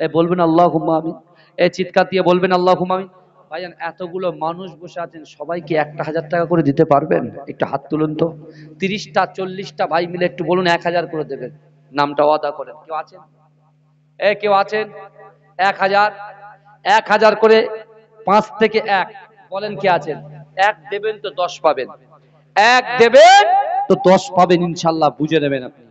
এ বলবেন আল্লাহুম্মা আমিন, এ চিৎকার দিয়ে বলবেন আল্লাহুম্মা আমিন। ভাইজান এতগুলো মানুষ বসে আছেন, সবাইকে 1000 টাকা করে দিতে পারবেন? একটু হাত তুলুন তো, 30টা 40টা ভাই মিলে একটু বলুন 1000 করে দেবেন, নামটা ওয়াদা করেন। কেউ আছেন? কেউ আছেন? 1000, 1000 করে 5 থেকে 1 বলেন, কে আছেন? 1 দেবেন তো 10 পাবেন, 1 দেবেন তো 10 পাবেন ইনশাআল্লাহ, বুঝে নেবেন আপনি।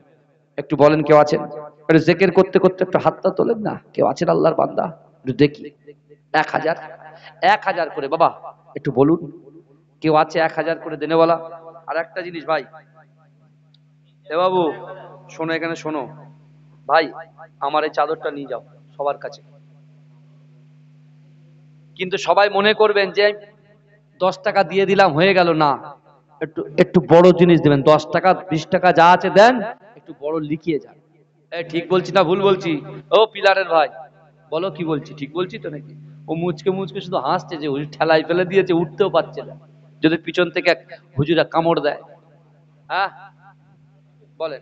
একটু বলেন কেউ আছেন? একটু জিকির করতে করতে একটু হাতটা তোলেন না, কেউ আছেন আল্লাহর বান্দা? একটু দেখি 1000, 1000 করে বাবা একটু বলুন, কেউ আছে 1000 করে দেনেওয়ালা? আর একটা জিনিস ভাই, এ বাবু শোনো, এখানে শোনো ভাই, আমার এই চাদরটা নিয়ে যাও সবার কাছে, কিন্তু সবাই মনে করবেন যে 10 টাকা দিয়ে দিলাম হয়ে গেল না, একটু একটু বড় জিনিস দেবেন, 10 টাকা 20 টাকা যা আছে দেন, একটু বড় লিখিয়ে যান। ঠিক বলছি না ভুল বলছি? ও পিলারের ভাই বলো কি বলছি, ঠিক বলছি তো নাকি? ও মুচকে মুচকে শুধু হাসছে যে হুজুর ঠেলাই ফেলে দিয়েছে, উঠতেও পারছে না, যদি পিছন থেকে এক হুজুরা কামড় দেয়। হ্যাঁ বলেন।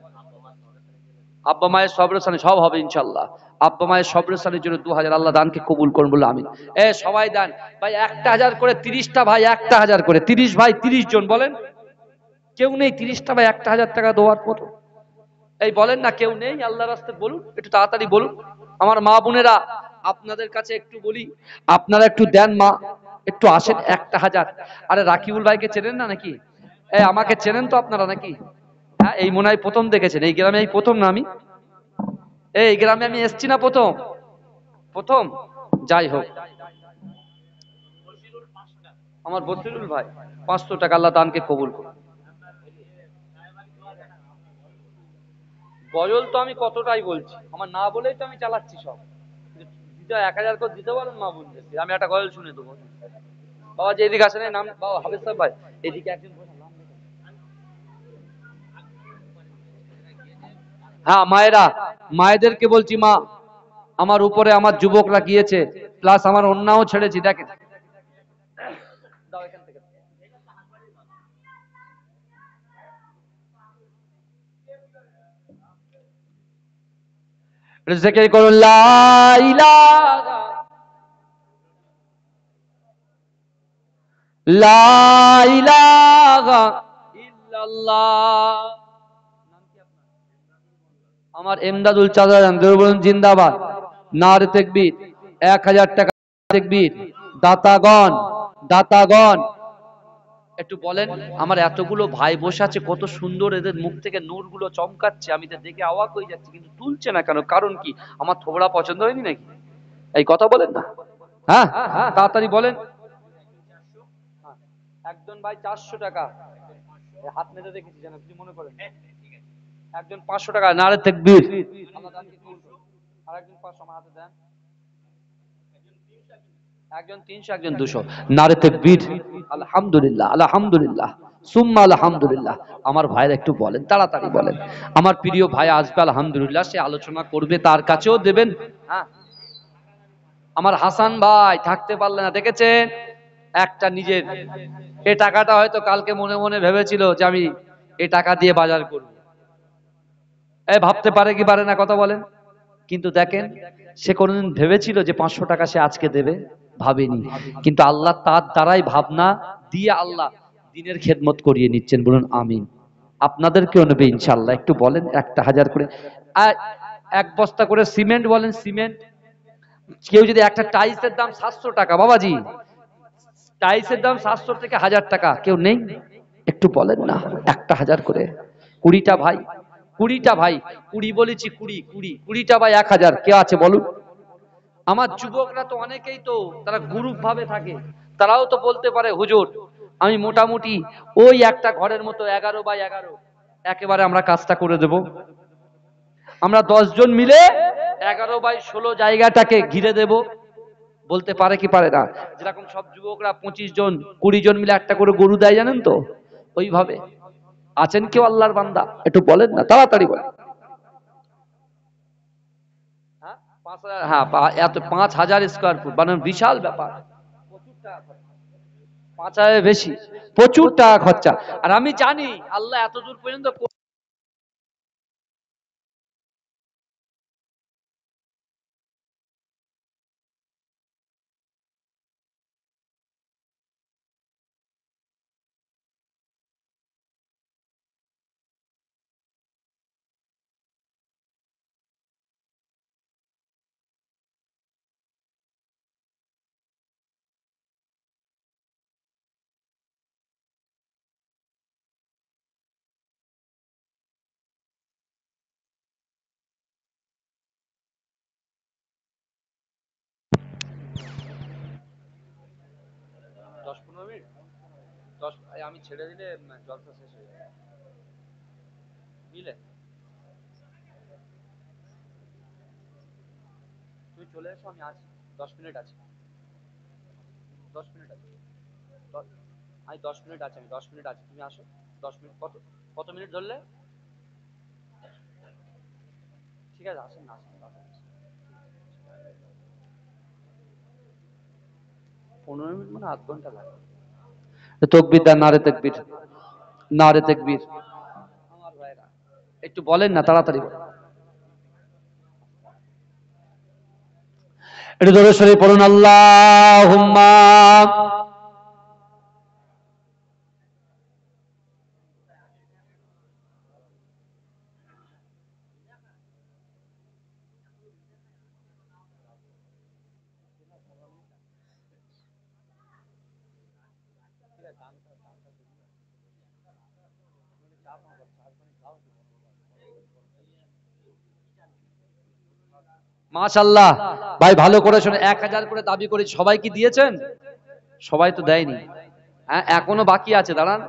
আব্বা মায়ের সবরেসানি সব হবে ইনশাল্লাহ। আব্বা মায়ের সবরেসানির জন্য 2000 আল্লাহ দানকে কবুল করুন বলে আমিন। সবাই দান ভাই, 1000 করে 30টা ভাই, 1000 করে 30 ভাই, 30 জন বলেন। কেউ নেই 30টা ভাই 1000 টাকা দেওয়ার মতো? বলেন না, কেউ নেই আল্লাহর রাস্তায়? বলুন, একটু তাড়াতাড়ি বলুন। আমার মা বোনেরা আপনাদের কাছে একটু বলি, আপনারা একটু দেন মা, একটু আসেন 1000। আরে রাকিবুল ভাইকে চেনেন না নাকি? আমাকে চেনেন তো আপনারা নাকি? হ্যাঁ, এই মনে হয় প্রথম দেখেছেন এই গ্রামে, এই প্রথম না আমি এই গ্রামে আমি এসছি না প্রথম? প্রথম। যাই হোক, আমার বসিরুল ভাই 500 টাকা আল্লাহ দানকে কবুল করুন। গজল তো আমি কতটাই বলছি, আমার না বলেই তো আমি চালাচ্ছি সব। দিতে 1000 করে দিতে পারেন মা বোনদেরকে, আমি একটা গজল শুনে দেবো। বাবা যে এদিকে আসেন, নাম বাবা হাফেজ সাহেব ভাই, এদিকে একজন বসে নাম লিখুন। হ্যাঁ মায়েরা, মায়েদেরকে বলছি মা, আমার উপরে আমার যুবকরা গিয়েছে, প্লাস আমার অন্যাও ছেড়েছি, দেখেন। দাও এখান থেকে। জিকির করুন লা ইলাহা লা ইলাহা ইল্লাল্লাহ। আমার এমদাদুল চাচা বলুন জিন্দাবাদ, নারে তাকবীর। 1000 টাকা তাকবীর। দাতাগণ, দাতাগণ একটু বলেন। আমার এতগুলো ভাই বসে আছে, কত সুন্দর এদের মুখ থেকে নূর গুলো চমকাচ্ছে, আমি তো দেখে অবাক হয়ে যাচ্ছি, কিন্তু তুলছে না কেন? কারণ কি? আমার থোবড়া পছন্দ হয়নি নাকি? এই কথা বলেন না। হ্যাঁ, তাড়াতাড়ি বলেন। একজন ভাই 400 টাকা হাত মেতে দেখেছি, যেন কিছু মনে করেন। একজন 500 টাকা, নারে তাকবীর। আর একজন 500 আমার হাতে দেন। একজন 300, একজন 200, নারে তাকবীর। আলহামদুলিল্লাহ, আলহামদুলিল্লাহ, সুম্মা আলহামদুলিল্লাহ। আমার ভাইরা একটু বলেন, তাড়াতাড়ি বলেন। আমার প্রিয় ভাই আসবে আলহামদুলিল্লাহ, সে আলোচনা করবে, তার কাছেও দেবেন। হ্যাঁ, আমার হাসান ভাই থাকতে পারলে না, দেখেছেন একটা নিজের, এই টাকাটা হয়তো কালকে মনে মনে ভেবেছিল যে আমি এই টাকা দিয়ে বাজার করব। ভাবতে পারে কি পারে না, কথা বলেন। কিন্তু দেখেন, সে কোনদিন ভেবেছিল যে 500 টাকা সে আজকে দেবে? ভাবেনি। কিন্তু আল্লাহ তার দ্বারাই ভাবনা দিয়ে আল্লাহ দিনের খেদমত করিয়ে নিচ্ছেন, বলুন আমিন। আপনাদেরকেও নেবে ইনশাআল্লাহ। একটু বলেন 1000 করে। আর 1 বস্তা করে সিমেন্ট বলেন, সিমেন্ট। কেউ যদি একটা টাইলসের দাম 700 টাকা, বাবাজি টাইলসের দাম 700 থেকে 1000 টাকা, কেউ নেই? একটু বলেন না 1000 করে। 20টা ভাই, 20টা ভাই, 20 বলেছি, 20 20 20টা ভাই 1000, কে আছে বলুন? আমার যুবকরা তো অনেকেই তো তারা গ্রুপ ভাবে থাকে, তারাও তো বলতে পারে হুজুর আমি মোটামুটি ওই একটা ঘরের মতো 11 বাই 11 একেবারে আমরা কাজটা করে দেব। আমরা 10 জন মিলে 11 বাই 16 জায়গাটাকে ঘিরে দেব। বলতে পারে কি পারে না? যেরকম সব যুবকরা 25 জন 20 জন মিলে একটা করে গরু দেয়, জানেন তো? ওইভাবে আছেন কেউ আল্লাহর বান্দা? একটু বলেন না, তাড়াতাড়ি বলেন। হ্যাঁ 5000, হ্যাঁ এত 5000 স্কয়ার ফুট মানে বিশাল ব্যাপার। 5000 বেশি, প্রচুর টাকা খরচা। আর আমি জানি আল্লাহ এত দূর পর্যন্ত আমি ছেড়ে দিলে জলসা শেষ হয়ে যাবে, বুঝলে? তুমি চলে এসো, আমি আছি, 10 মিনিট আছে, 10 মিনিট আছে, আমি 10 মিনিট আছে, আমি 10 মিনিট আছে, তুমি আসো। 10 মিনিট, কত কত মিনিট ধরলে? ঠিক আছে, আসেন না, আসেন, আসেন, আসেন। 15 মিনিট মানে আধ ঘন্টা লাগে। তকবির দেন, নারে তকবির, নারে তকবির। আমার ভাইরা একটু বলেন না, তাড়াতাড়ি বলেন। একটু জোরে সরে পড়ুন, আল্লাহুম্মা। মাশাআল্লাহ ভাই, ভালো করে শুনে, 1000 করে দাবি করেছি, সবাই কি দিয়েছেন? সবাই তো দেয়নি, হ্যাঁ এখনো বাকি আছে, দাঁড়ান।